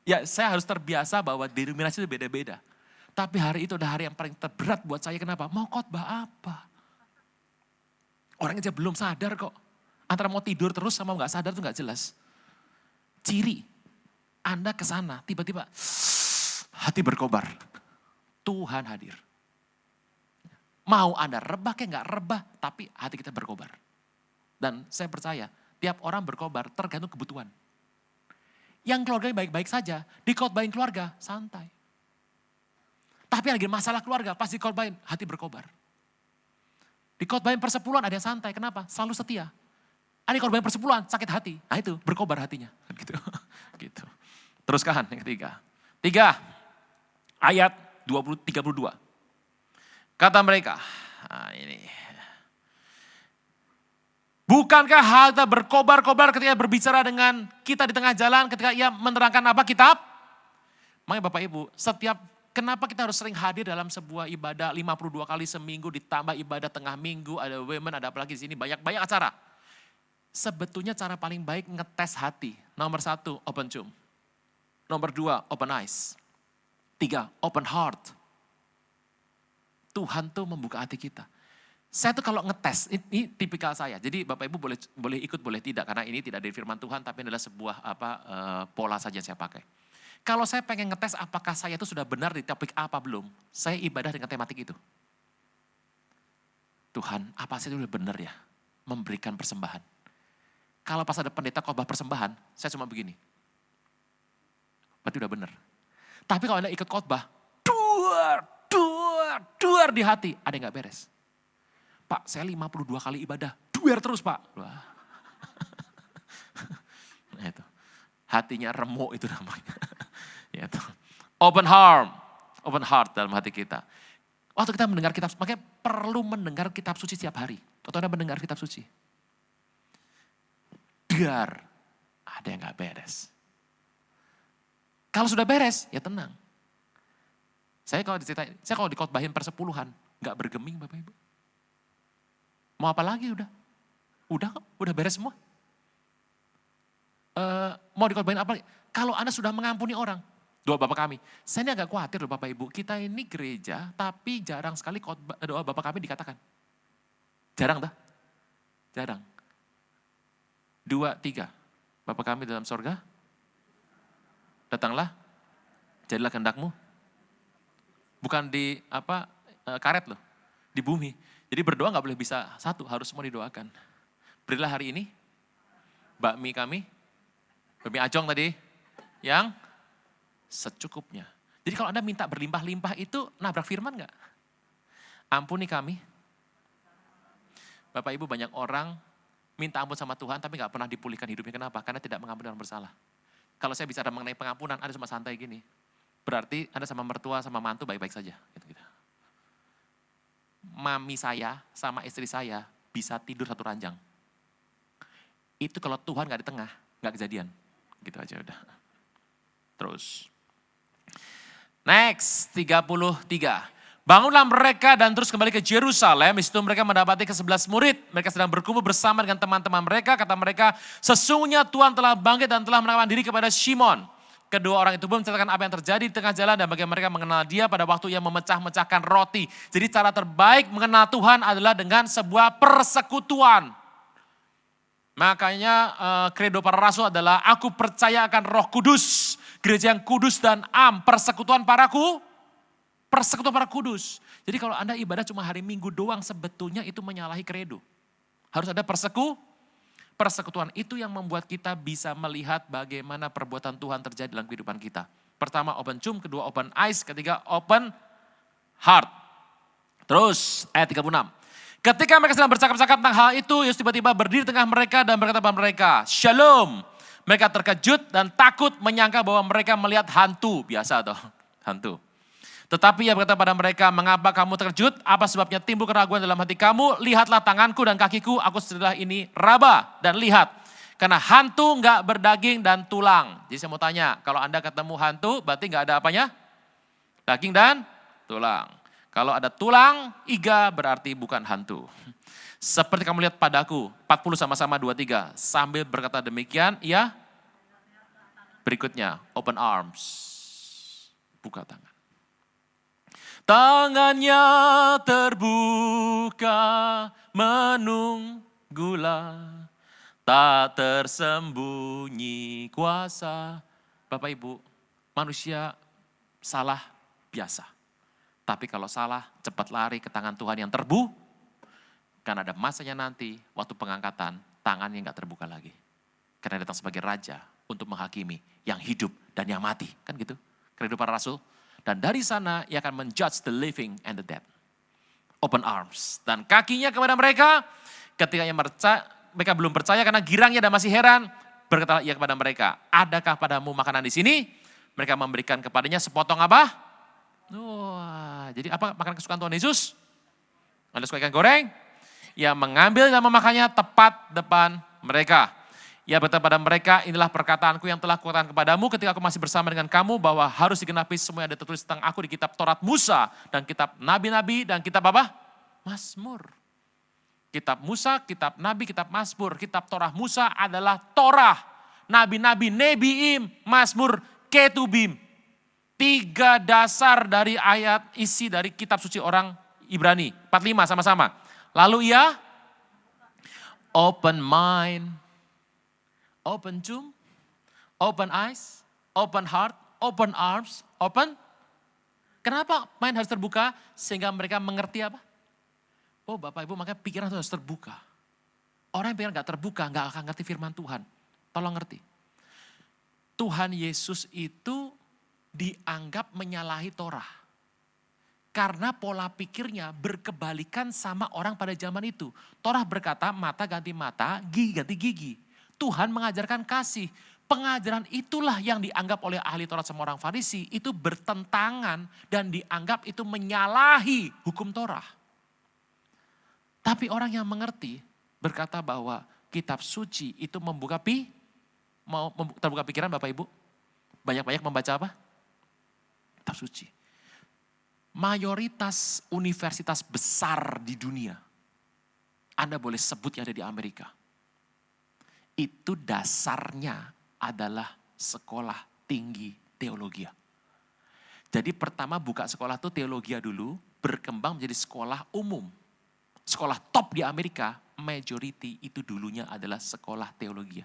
[SPEAKER 1] ya saya harus terbiasa bahwa denominasi itu beda-beda. Tapi hari itu adalah hari yang paling terberat buat saya, kenapa? Mau khotbah apa? Orang aja belum sadar kok. Antara mau tidur terus sama gak sadar tuh gak jelas. Ciri Anda ke sana, tiba-tiba hati berkobar. Tuhan hadir. Mau Anda rebah kayak nggak rebah, tapi hati kita berkobar. Dan saya percaya, tiap orang berkobar tergantung kebutuhan. Yang keluarganya baik-baik saja, dikotbahin keluarga, santai. Tapi lagi masalah keluarga, pasti dikotbahin, hati berkobar. Dikotbahin persepuluhan ada yang santai, kenapa? Selalu setia. Ada korban persepuluhan, sakit hati. Nah itu, berkobar hatinya. Gitu. Gitu. Teruskan yang ketiga. 3, ayat 32. Kata mereka, nah ini. Bukankah hal kita berkobar-kobar ketika berbicara dengan kita di tengah jalan, ketika ia menerangkan apa kitab? Makanya Bapak Ibu, kenapa kita harus sering hadir dalam sebuah ibadah 52 kali seminggu, ditambah ibadah tengah minggu, ada women, ada apalagi di sini, banyak acara. Sebetulnya cara paling baik ngetes hati. Nomor 1, open tomb. Nomor 2, open eyes. 3, open heart. Tuhan tuh membuka hati kita. Saya tuh kalau ngetes, ini tipikal saya. Jadi Bapak Ibu boleh ikut, boleh tidak. Karena ini tidak dari firman Tuhan, tapi adalah sebuah pola saja saya pakai. Kalau saya pengen ngetes apakah saya itu sudah benar di topik apa belum, saya ibadah dengan tematik itu. Tuhan, apa saya sudah benar ya memberikan persembahan? Kalau pas ada pendeta khotbah persembahan, saya cuma begini. Berarti udah benar. Tapi kalau Anda ikut khotbah, duar di hati, ada yang gak beres. Pak, saya 52 kali ibadah, duar terus Pak. Wah. Nah itu, hatinya remuk itu namanya. Ya, open heart dalam hati kita. Waktu kita mendengar kitab, makanya perlu mendengar kitab suci setiap hari. Atau Anda mendengar kitab suci. Biar ada yang gak beres. Kalau sudah beres, ya tenang. Saya kalau dikotbahin persepuluhan, gak bergeming Bapak Ibu. Mau apa lagi udah beres semua. Mau dikotbahin apa lagi? Kalau Anda sudah mengampuni orang, doa Bapa Kami. Saya ini agak khawatir loh Bapak Ibu, kita ini gereja tapi jarang sekali doa Bapa Kami dikatakan. Jarang dah? Jarang. 2, 3. Bapa Kami dalam sorga, datanglah, jadilah kehendak-Mu. Bukan di karet loh, di bumi. Jadi berdoa gak boleh bisa satu, harus semua didoakan. Berilah hari ini, bakmi kami, bakmi acong tadi, yang secukupnya. Jadi kalau Anda minta berlimpah-limpah itu nabrak firman gak? Ampuni kami. Bapak Ibu banyak orang minta ampun sama Tuhan tapi gak pernah dipulihkan hidupnya. Kenapa? Karena tidak mengampuni orang bersalah. Kalau saya bicara mengenai pengampunan, Anda cuma santai gini. Berarti Anda sama mertua, sama mantu baik-baik saja. Gitu-gitu. Mami saya sama istri saya bisa tidur satu ranjang. Itu kalau Tuhan gak di tengah, gak kejadian. Gitu aja udah. Terus. Next, 33. Bangunlah mereka dan terus kembali ke Yerusalem. Di situ mereka mendapati ke-11 murid. Mereka sedang berkumpul bersama dengan teman-teman mereka. Kata mereka, sesungguhnya Tuhan telah bangkit dan telah menawarkan diri kepada Simon. Kedua orang itu pun menceritakan apa yang terjadi di tengah jalan dan bagaimana mereka mengenal dia pada waktu ia memecah-mecahkan roti. Jadi cara terbaik mengenal Tuhan adalah dengan sebuah persekutuan. Makanya kredo para rasul adalah aku percaya akan Roh Kudus, gereja yang kudus dan persekutuan para kudus. Jadi kalau Anda ibadah cuma hari Minggu doang sebetulnya itu menyalahi kredo. Harus ada persekutuan itu yang membuat kita bisa melihat bagaimana perbuatan Tuhan terjadi dalam kehidupan kita. Pertama open tomb, kedua open eyes, ketiga open heart. Terus ayat 36. Ketika mereka sedang bercakap-cakap tentang hal itu, Yesus tiba-tiba berdiri tengah mereka dan berkata kepada mereka, Shalom. Mereka terkejut dan takut menyangka bahwa mereka melihat hantu. Biasa toh, hantu. Tetapi ia berkata pada mereka, mengapa kamu terkejut? Apa sebabnya timbul keraguan dalam hati kamu? Lihatlah tanganku dan kakiku, aku setelah ini raba. Dan lihat, karena hantu enggak berdaging dan tulang. Jadi saya mau tanya, kalau Anda ketemu hantu, berarti enggak ada apanya? Daging dan tulang. Kalau ada tulang, iga berarti bukan hantu. Seperti kamu lihat padaku, 40 sama-sama 23. Sambil berkata demikian, ia berikutnya, open arms. Buka tangan. Tangannya terbuka menunggulah, tak tersembunyi kuasa Bapak Ibu, manusia salah biasa. Tapi kalau salah, cepat lari ke tangan Tuhan yang terbu. Karena ada masanya nanti, waktu pengangkatan, tangannya nggak terbuka lagi. Karena datang sebagai raja untuk menghakimi yang hidup dan yang mati. Kan gitu, kehidupan Rasul. Dan dari sana, ia akan menjudge the living and the dead. Open arms. Dan kakinya kepada mereka, ketika mereka belum percaya karena girangnya dan masih heran, berkatalah ia kepada mereka, adakah padamu makanan di sini? Mereka memberikan kepadanya sepotong apa? Wah, jadi apa makanan kesukaan Tuhan Yesus? Anda suka ikan goreng? Ia mengambil dan memakannya tepat depan mereka. Ia berkata pada mereka, inilah perkataanku yang telah kukatakan kepadamu ketika aku masih bersama dengan kamu, bahwa harus digenapi semua yang ada tertulis tentang aku di kitab Taurat Musa, dan kitab Nabi-Nabi, dan kitab apa? Mazmur. Kitab Musa, kitab Nabi, kitab Mazmur. Kitab Torah Musa adalah Torah. Nabi-Nabi, Nebiim, Mazmur, Ketubim. 3 dasar dari ayat isi dari kitab suci orang Ibrani. 45 sama-sama. Lalu ia open mind, open tomb, open eyes, open heart, open arms, open. Kenapa mind harus terbuka? Sehingga mereka mengerti apa? Oh Bapak Ibu, makanya pikiran harus terbuka. Orang yang pikiran gak terbuka gak akan ngerti firman Tuhan. Tolong ngerti. Tuhan Yesus itu dianggap menyalahi Torah. Karena pola pikirnya berkebalikan sama orang pada zaman itu. Torah berkata mata ganti mata, gigi ganti gigi. Tuhan mengajarkan kasih. Pengajaran itulah yang dianggap oleh ahli Taurat sama orang Farisi itu bertentangan dan dianggap itu menyalahi hukum Torah. Tapi orang yang mengerti berkata bahwa kitab suci itu terbuka pikiran Bapak Ibu. Banyak-banyak membaca apa? Kitab suci. Mayoritas universitas besar di dunia, Anda boleh sebut yang ada di Amerika. Itu dasarnya adalah sekolah tinggi teologi. Jadi pertama buka sekolah itu teologi dulu, berkembang menjadi sekolah umum. Sekolah top di Amerika, majority itu dulunya adalah sekolah teologi.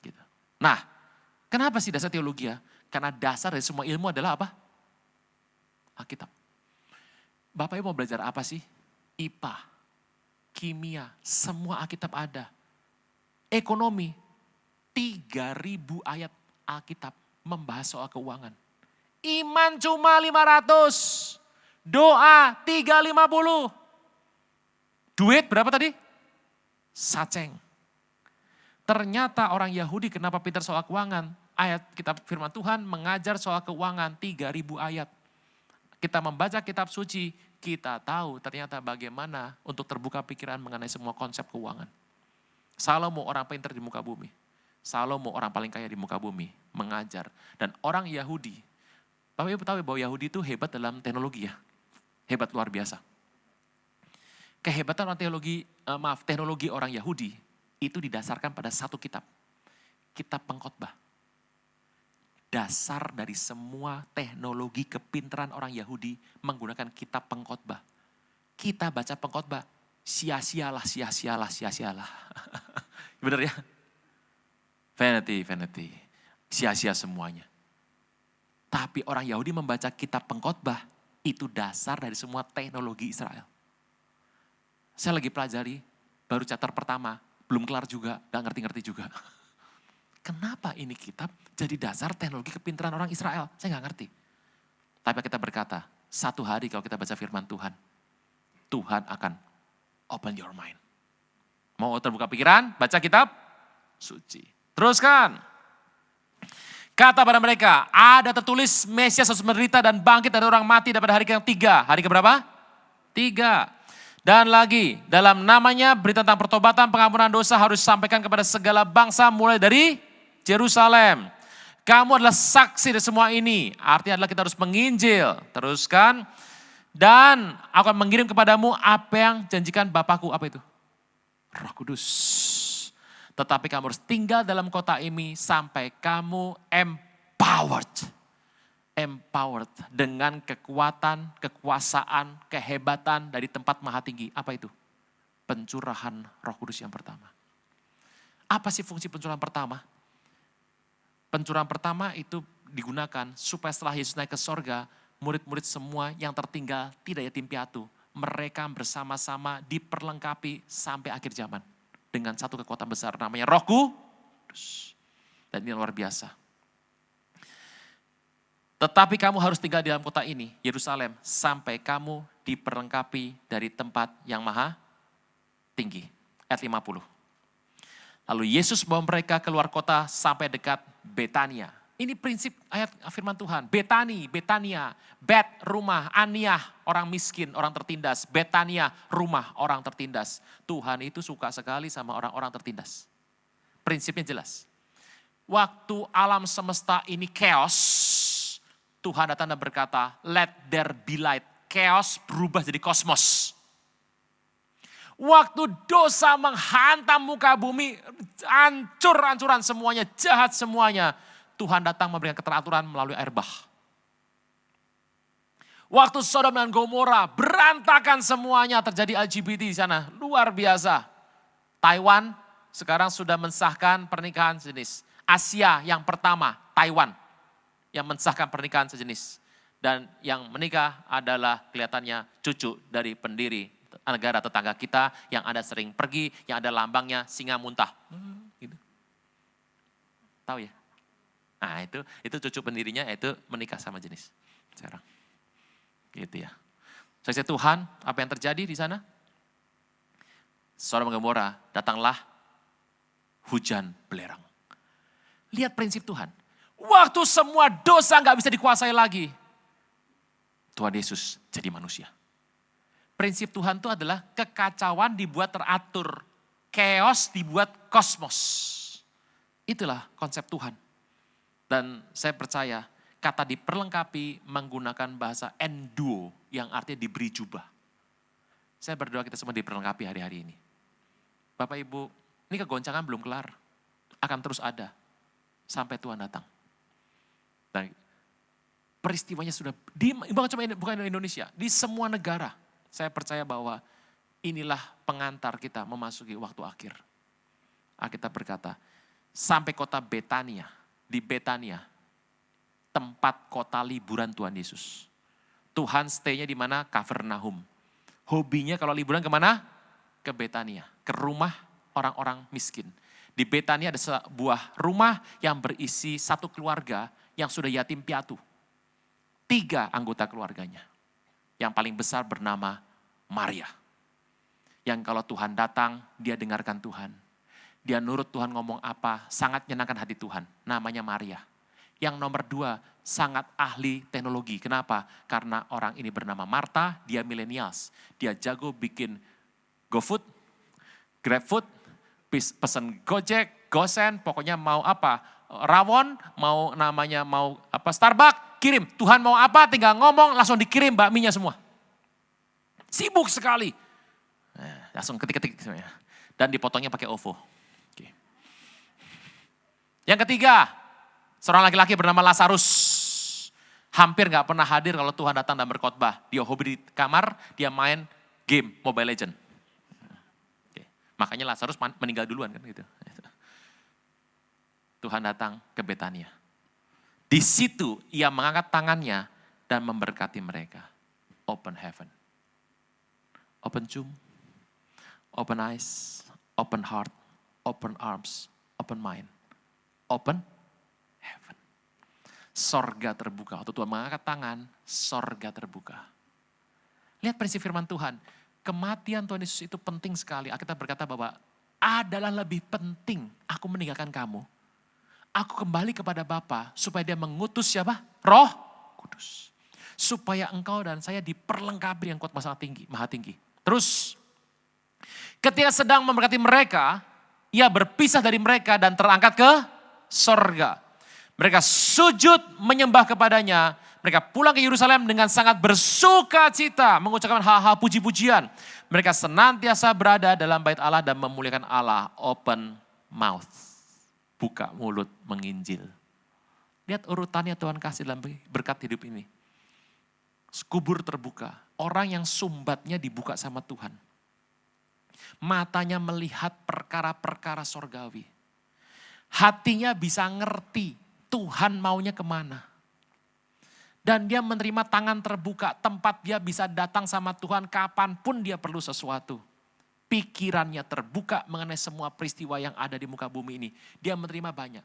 [SPEAKER 1] Gitu. Nah, kenapa sih dasar teologi? Karena dasar dari semua ilmu adalah apa? Alkitab. Bapak Ibu mau belajar apa sih? IPA, kimia, semua Alkitab ada. Ekonomi, 3.000 ayat Alkitab membahas soal keuangan. Iman cuma 500, doa 350. Duit berapa tadi? Saceng. Ternyata orang Yahudi kenapa pintar soal keuangan? Ayat kitab firman Tuhan mengajar soal keuangan 3.000 ayat. Kita membaca kitab suci, kita tahu ternyata bagaimana untuk terbuka pikiran mengenai semua konsep keuangan. Salomo orang pintar di muka bumi. Salomo orang paling kaya di muka bumi mengajar. Dan orang Yahudi, Bapak Ibu tahu bahwa Yahudi itu hebat dalam teknologi ya. Hebat luar biasa. Kehebatan orang teknologi orang Yahudi itu didasarkan pada satu kitab. Kitab Pengkhotbah. Dasar dari semua teknologi kepintaran orang Yahudi menggunakan kitab Pengkhotbah. Kita baca Pengkhotbah, sia-sialah. Benar ya? Vanity. Sia-sia semuanya. Tapi orang Yahudi membaca kitab Pengkhotbah, itu dasar dari semua teknologi Israel. Saya lagi pelajari, baru chapter pertama, belum kelar juga, gak ngerti-ngerti juga. Kenapa ini kitab jadi dasar teknologi kepintaran orang Israel? Saya gak ngerti. Tapi kita berkata, satu hari kalau kita baca firman Tuhan, Tuhan akan open your mind. Mau terbuka pikiran, baca kitab suci. Teruskan. Kata pada mereka, ada tertulis Mesias harus menderita dan bangkit dari orang mati daripada hari yang 3. Hari keberapa? 3. Dan lagi, dalam namanya berita tentang pertobatan, pengampunan dosa harus disampaikan kepada segala bangsa mulai dari Yerusalem. Kamu adalah saksi dari semua ini. Artinya adalah kita harus menginjil. Teruskan. Dan aku akan mengirim kepadamu apa yang janjikan Bapakku. Apa itu? Roh Kudus. Tetapi kamu harus tinggal dalam kota ini sampai kamu empowered dengan kekuatan, kekuasaan, kehebatan dari tempat maha tinggi. Apa itu? Pencurahan Roh Kudus yang pertama. Apa sih fungsi pencurahan pertama? Pencurahan pertama itu digunakan supaya setelah Yesus naik ke sorga, murid-murid semua yang tertinggal tidak yatim piatu. Mereka bersama-sama diperlengkapi sampai akhir zaman. Dengan satu kekuatan besar namanya Roh Kudus. Dan ini luar biasa. Tetapi kamu harus tinggal di dalam kota ini, Yerusalem, sampai kamu diperlengkapi dari tempat yang maha tinggi. Ayat 50. Lalu Yesus bawa mereka keluar kota sampai dekat Betania. Ini prinsip ayat firman Tuhan. Betania, Bet, rumah, Aniah, orang miskin, orang tertindas. Betania, rumah, orang tertindas. Tuhan itu suka sekali sama orang-orang tertindas. Prinsipnya jelas. Waktu alam semesta ini chaos, Tuhan datang dan berkata, let there be light. Chaos berubah jadi kosmos. Waktu dosa menghantam muka bumi, hancur-hancuran semuanya, jahat semuanya. Tuhan datang memberikan keteraturan melalui air bah. Waktu Sodom dan Gomora berantakan semuanya, terjadi LGBT di sana, luar biasa. Taiwan sekarang sudah mensahkan pernikahan sejenis. Asia yang pertama, Taiwan, yang mensahkan pernikahan sejenis. Dan yang menikah adalah kelihatannya cucu dari pendiri negara tetangga kita yang Anda sering pergi, yang ada lambangnya singa muntah. Gitu. Tahu ya? Nah itu cucu pendirinya itu menikah sama jenis sekarang. Gitu ya. Saya Tuhan, apa yang terjadi di sana? Sodom dan Gomora, datanglah hujan belerang. Lihat prinsip Tuhan. Waktu semua dosa gak bisa dikuasai lagi, Tuhan Yesus jadi manusia. Prinsip Tuhan itu adalah kekacauan dibuat teratur. Chaos dibuat kosmos. Itulah konsep Tuhan. Dan saya percaya kata diperlengkapi menggunakan bahasa enduo yang artinya diberi jubah. Saya berdoa kita semua diperlengkapi hari-hari ini. Bapak Ibu, ini kegoncangan belum kelar. Akan terus ada sampai Tuhan datang. Dan peristiwanya sudah, bukan di Indonesia, di semua negara. Saya percaya bahwa inilah pengantar kita memasuki waktu akhir. Alkitab berkata, sampai kota Betania. Di Betania, tempat kota liburan Tuhan Yesus. Tuhan stay-nya di mana? Kafarnaum. Hobinya kalau liburan kemana? Ke Betania, ke rumah orang-orang miskin. Di Betania ada sebuah rumah yang berisi satu keluarga yang sudah yatim piatu. 3 anggota keluarganya. Yang paling besar bernama Maria. Yang kalau Tuhan datang, dia dengarkan Tuhan. Dia nurut Tuhan ngomong apa, sangat menyenangkan hati Tuhan. Namanya Maria. Yang nomor 2, sangat ahli teknologi. Kenapa? Karena orang ini bernama Marta, dia millennials. Dia jago bikin GoFood, GrabFood, pesen Gojek, Gosen, pokoknya mau apa. Rawon, mau namanya mau apa Starbucks, kirim. Tuhan mau apa, tinggal ngomong, langsung dikirim bakminya semua. Sibuk sekali. Nah, langsung ketik-ketik. Dan dipotongnya pakai OVO. Yang ketiga, seorang laki-laki bernama Lazarus. Hampir gak pernah hadir kalau Tuhan datang dan berkhotbah. Dia hobi di kamar, dia main game Mobile Legends. Oke. Makanya Lazarus meninggal duluan kan gitu. Tuhan datang ke Betania. Di situ ia mengangkat tangannya dan memberkati mereka. Open heaven. Open tomb. Open eyes. Open heart. Open arms. Open mind. Open heaven. Sorga terbuka. Waktu Tuhan mengangkat tangan, sorga terbuka. Lihat prinsip firman Tuhan. Kematian Tuhan Yesus itu penting sekali. Alkitab berkata bahwa adalah lebih penting aku meninggalkan kamu. Aku kembali kepada Bapa supaya dia mengutus siapa? Roh Kudus. Supaya engkau dan saya diperlengkapi yang kuat masalah tinggi, maha tinggi. Terus, ketika sedang memberkati mereka, ia berpisah dari mereka dan terangkat ke sorga. Mereka sujud menyembah kepadanya. Mereka pulang ke Yerusalem dengan sangat bersuka cita. Mengucapkan hal-hal puji-pujian. Mereka senantiasa berada dalam bait Allah dan memuliakan Allah. Open mouth. Buka mulut menginjil. Lihat urutannya Tuhan kasih dalam berkat hidup ini. Kubur terbuka. Orang yang sumbatnya dibuka sama Tuhan. Matanya melihat perkara-perkara sorgawi. Hatinya bisa ngerti Tuhan maunya kemana. Dan dia menerima tangan terbuka, tempat dia bisa datang sama Tuhan kapanpun dia perlu sesuatu. Pikirannya terbuka mengenai semua peristiwa yang ada di muka bumi ini. Dia menerima banyak.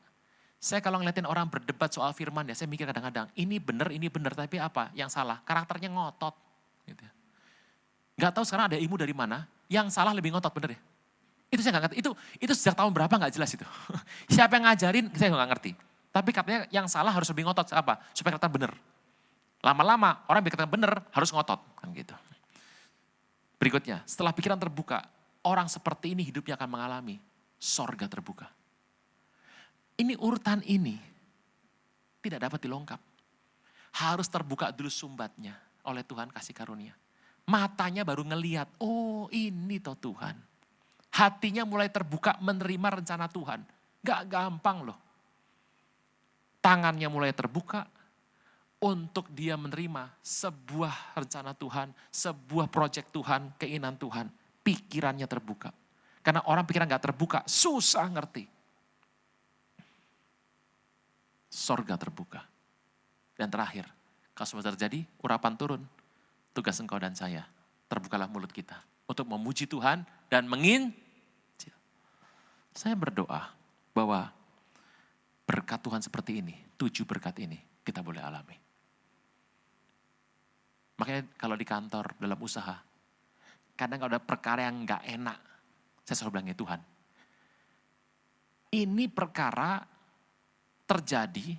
[SPEAKER 1] Saya kalau ngeliatin orang berdebat soal firman ya, saya mikir kadang-kadang, ini benar, tapi apa? Yang salah, karakternya ngotot. Gitu ya. Gak tahu sekarang ada ilmu dari mana, yang salah lebih ngotot bener ya. Itu saya gak ngerti, itu sejak tahun berapa gak jelas itu. Siapa yang ngajarin, saya gak ngerti. Tapi katanya yang salah harus lebih ngotot, apa? Supaya kelihatan benar. Lama-lama orang biar kelihatan benar harus ngotot. Kan gitu. Berikutnya, setelah pikiran terbuka, orang seperti ini hidupnya akan mengalami sorga terbuka. Ini urutan ini tidak dapat dilongkap. Harus terbuka dulu sumbatnya oleh Tuhan kasih karunia. Matanya baru ngelihat, oh ini toh Tuhan. Hatinya mulai terbuka menerima rencana Tuhan. Gak gampang loh. Tangannya mulai terbuka untuk dia menerima sebuah rencana Tuhan, sebuah proyek Tuhan, keinginan Tuhan. Pikirannya terbuka. Karena orang pikiran gak terbuka, susah ngerti. Sorga terbuka. Dan terakhir, kalau sudah terjadi, urapan turun. Tugas engkau dan saya, terbukalah mulut kita. Untuk memuji Tuhan dan menginjil. Saya berdoa bahwa berkat Tuhan seperti ini, 7 berkat ini kita boleh alami. Makanya kalau di kantor, dalam usaha, kadang kalau ada perkara yang gak enak, saya selalu bilangnya Tuhan. Ini perkara terjadi,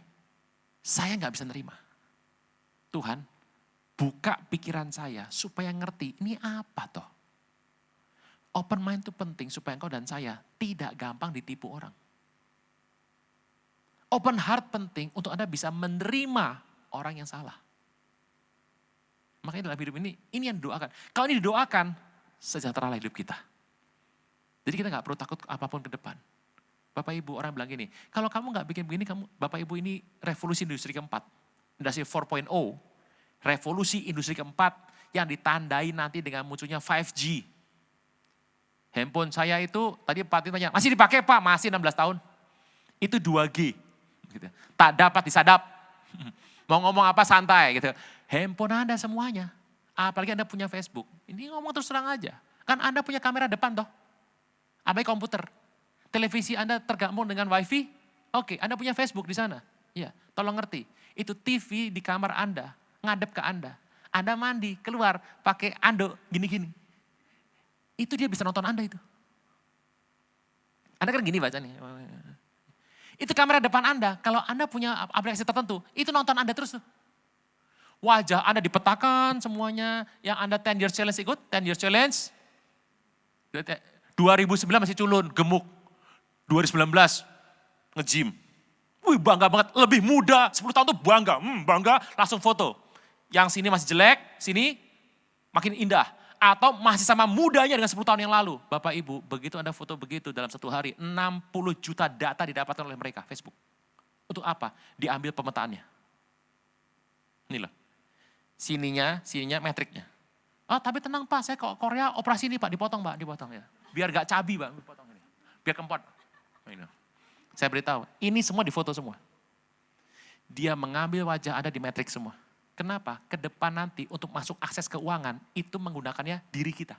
[SPEAKER 1] saya gak bisa nerima. Tuhan, buka pikiran saya supaya ngerti ini apa toh. Open mind itu penting supaya engkau dan saya tidak gampang ditipu orang. Open heart penting untuk Anda bisa menerima orang yang salah. Makanya dalam hidup ini yang didoakan. Kalau ini didoakan, sejahteralah hidup kita. Jadi kita gak perlu takut apapun ke depan. Bapak Ibu orang bilang gini, kalau kamu gak bikin begini, Bapak Ibu ini revolusi industri keempat. Industri 4.0, revolusi industri keempat yang ditandai nanti dengan munculnya 5G. Handphone saya itu, tadi Pak Tito tanya, masih dipakai Pak? Masih 16 tahun. Itu 2G. Gitu. Tak dapat disadap. Mau ngomong apa santai gitu. Handphone Anda semuanya. Apalagi Anda punya Facebook. Ini ngomong terus terang aja. Kan Anda punya kamera depan toh. Apalagi komputer. Televisi Anda tergabung dengan wifi. Oke, Anda punya Facebook di sana. Iya, tolong ngerti. Itu TV di kamar Anda. Ngadep ke Anda. Anda mandi, keluar, pakai anduk gini-gini. Itu dia bisa nonton Anda itu. Anda kan gini baca nih. Itu kamera depan Anda, kalau Anda punya aplikasi tertentu, itu nonton Anda terus tuh. Wajah Anda dipetakan semuanya, yang Anda 10 years challenge ikut, 10 years challenge. 2009 masih culun, gemuk. 2019 nge-gym. Wih bangga banget, lebih muda, 10 tahun tuh bangga, langsung foto. Yang sini masih jelek, sini makin indah. Atau masih sama mudanya dengan 10 tahun yang lalu. Bapak Ibu, begitu Anda foto begitu dalam satu hari, 60 juta data didapatkan oleh mereka, Facebook. Untuk apa? Diambil pemetaannya. Ini loh. Sininya metriknya. Oh tapi tenang Pak, saya kok Korea operasi ini Pak, dipotong Pak, dipotong ya. Biar gak cabi Pak, dipotong ini. Biar kempot. Ini. Saya beritahu, ini semua difoto semua. Dia mengambil wajah Anda di metrik semua. Kenapa? Ke depan nanti untuk masuk akses keuangan itu menggunakannya diri kita.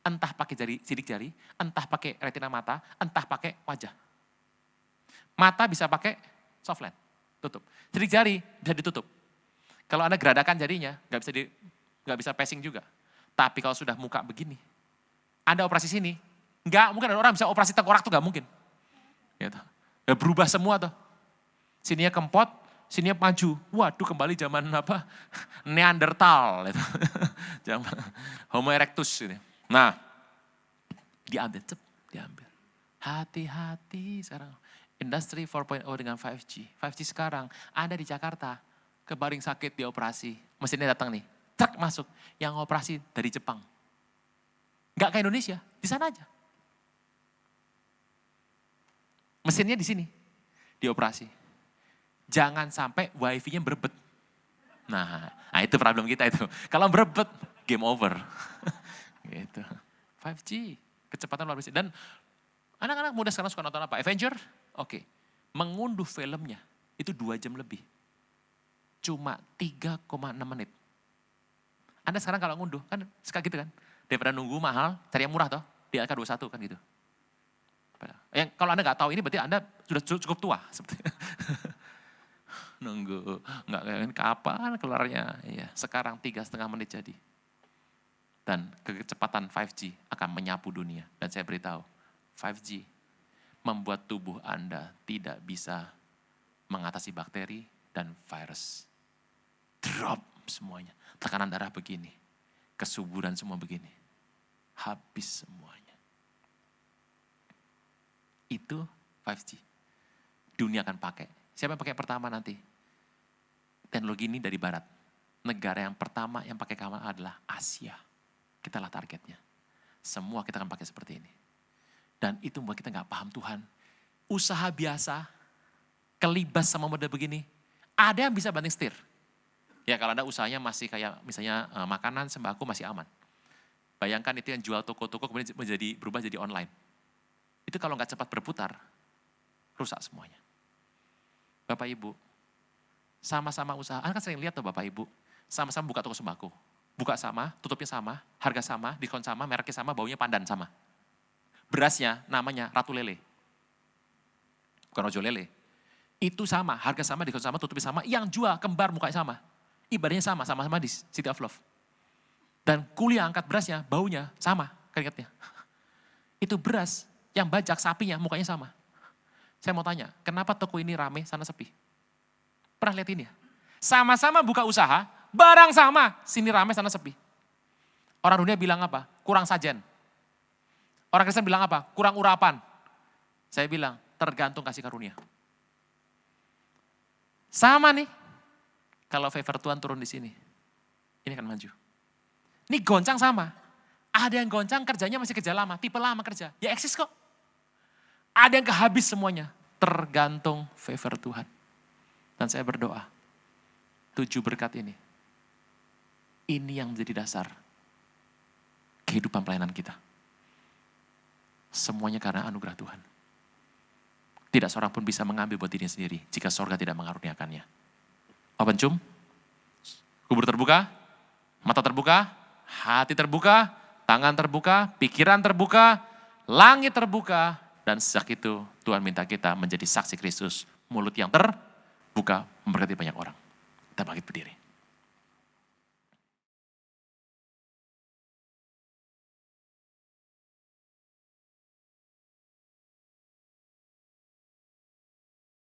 [SPEAKER 1] Entah pakai sidik jari, entah pakai retina mata, entah pakai wajah. Mata bisa pakai softland, tutup. Sidik jari bisa ditutup. Kalau Anda geradakan jarinya, nggak bisa passing juga. Tapi kalau sudah muka begini, Anda operasi sini, nggak mungkin ada orang bisa operasi tengkorak tuh nggak mungkin. Gitu. Ya, berubah semua tuh. Sininya kempot, sininya maju. Waduh kembali zaman apa? Neanderthal. Gitu. Zaman Homo erectus. Gitu. Nah, diambil. Hati-hati sekarang. Industri 4.0 dengan 5G. 5G sekarang, Anda di Jakarta, kebaring sakit di operasi. Mesinnya datang nih, truk masuk. Yang operasi dari Jepang. Nggak ke Indonesia, di sana aja. Mesinnya di sini, dioperasi. Jangan sampai wifi-nya berebet. Nah itu problem kita itu. Kalau berebet, game over. Gitu. 5G, kecepatan luar biasa. Dan anak-anak muda sekarang suka nonton apa? Avenger? Oke. Mengunduh filmnya itu 2 jam lebih. Cuma 3,6 menit. Anda sekarang kalau ngunduh, kan suka gitu kan. Daripada nunggu mahal, cari yang murah toh. Di AK21 kan gitu. Kalau Anda nggak tahu ini berarti Anda sudah cukup tua. Sebetulnya. Nunggu, nggak kapan keluarnya. Ya, sekarang 3,5 menit jadi. Dan kecepatan 5G akan menyapu dunia. Dan saya beritahu, 5G membuat tubuh Anda tidak bisa mengatasi bakteri dan virus. Drop semuanya. Tekanan darah begini. Kesuburan semua begini. Habis semuanya. Itu 5G. Dunia akan pakai. Siapa yang pakai pertama nanti? Teknologi ini dari barat. Negara yang pertama yang pakai kawan adalah Asia. Kitalah targetnya. Semua kita akan pakai seperti ini. Dan itu membuat kita gak paham Tuhan. Usaha biasa, kelibas sama model begini, ada yang bisa banting setir. Ya kalau Anda usahanya masih kayak misalnya makanan, sembako masih aman. Bayangkan itu yang jual toko-toko kemudian berubah jadi online. Itu kalau nggak cepat berputar, rusak semuanya. Bapak Ibu, sama-sama usaha. Anda kan sering lihat tuh Bapak Ibu, sama-sama buka toko sembako. Buka sama, tutupnya sama, harga sama, diskon sama, mereknya sama, baunya pandan sama. Berasnya namanya Ratu Lele. Bukan Rojo Lele. Itu sama, harga sama, diskon sama, tutupnya sama, yang jual kembar mukanya sama. Ibadahnya sama-sama di City of Love. Dan kuliah angkat berasnya, baunya sama keringatnya. Itu beras yang bajak sapinya mukanya sama. Saya mau tanya, kenapa toko ini rame, sana sepi? Pernah lihat ini ya? Sama-sama buka usaha, barang sama, sini rame, sana sepi. Orang dunia bilang apa? Kurang sajen. Orang Kristen bilang apa? Kurang urapan. Saya bilang, tergantung kasih karunia. Sama nih, kalau favor Tuhan turun di sini, ini akan maju. Ini goncang sama. Ada yang goncang kerjanya masih kerja lama, tipe lama kerja. Ya eksis kok. Ada yang kehabis semuanya. Tergantung favor Tuhan. Dan saya berdoa, 7 berkat ini yang menjadi dasar kehidupan pelayanan kita. Semuanya karena anugerah Tuhan. Tidak seorang pun bisa mengambil buat dirinya sendiri jika sorga tidak mengaruniakannya. Open cum, kubur terbuka, mata terbuka, hati terbuka, tangan terbuka, pikiran terbuka, langit terbuka, dan sejak itu Tuhan minta kita menjadi saksi Kristus, mulut yang terbuka memberkati banyak orang. Kita bangkit berdiri.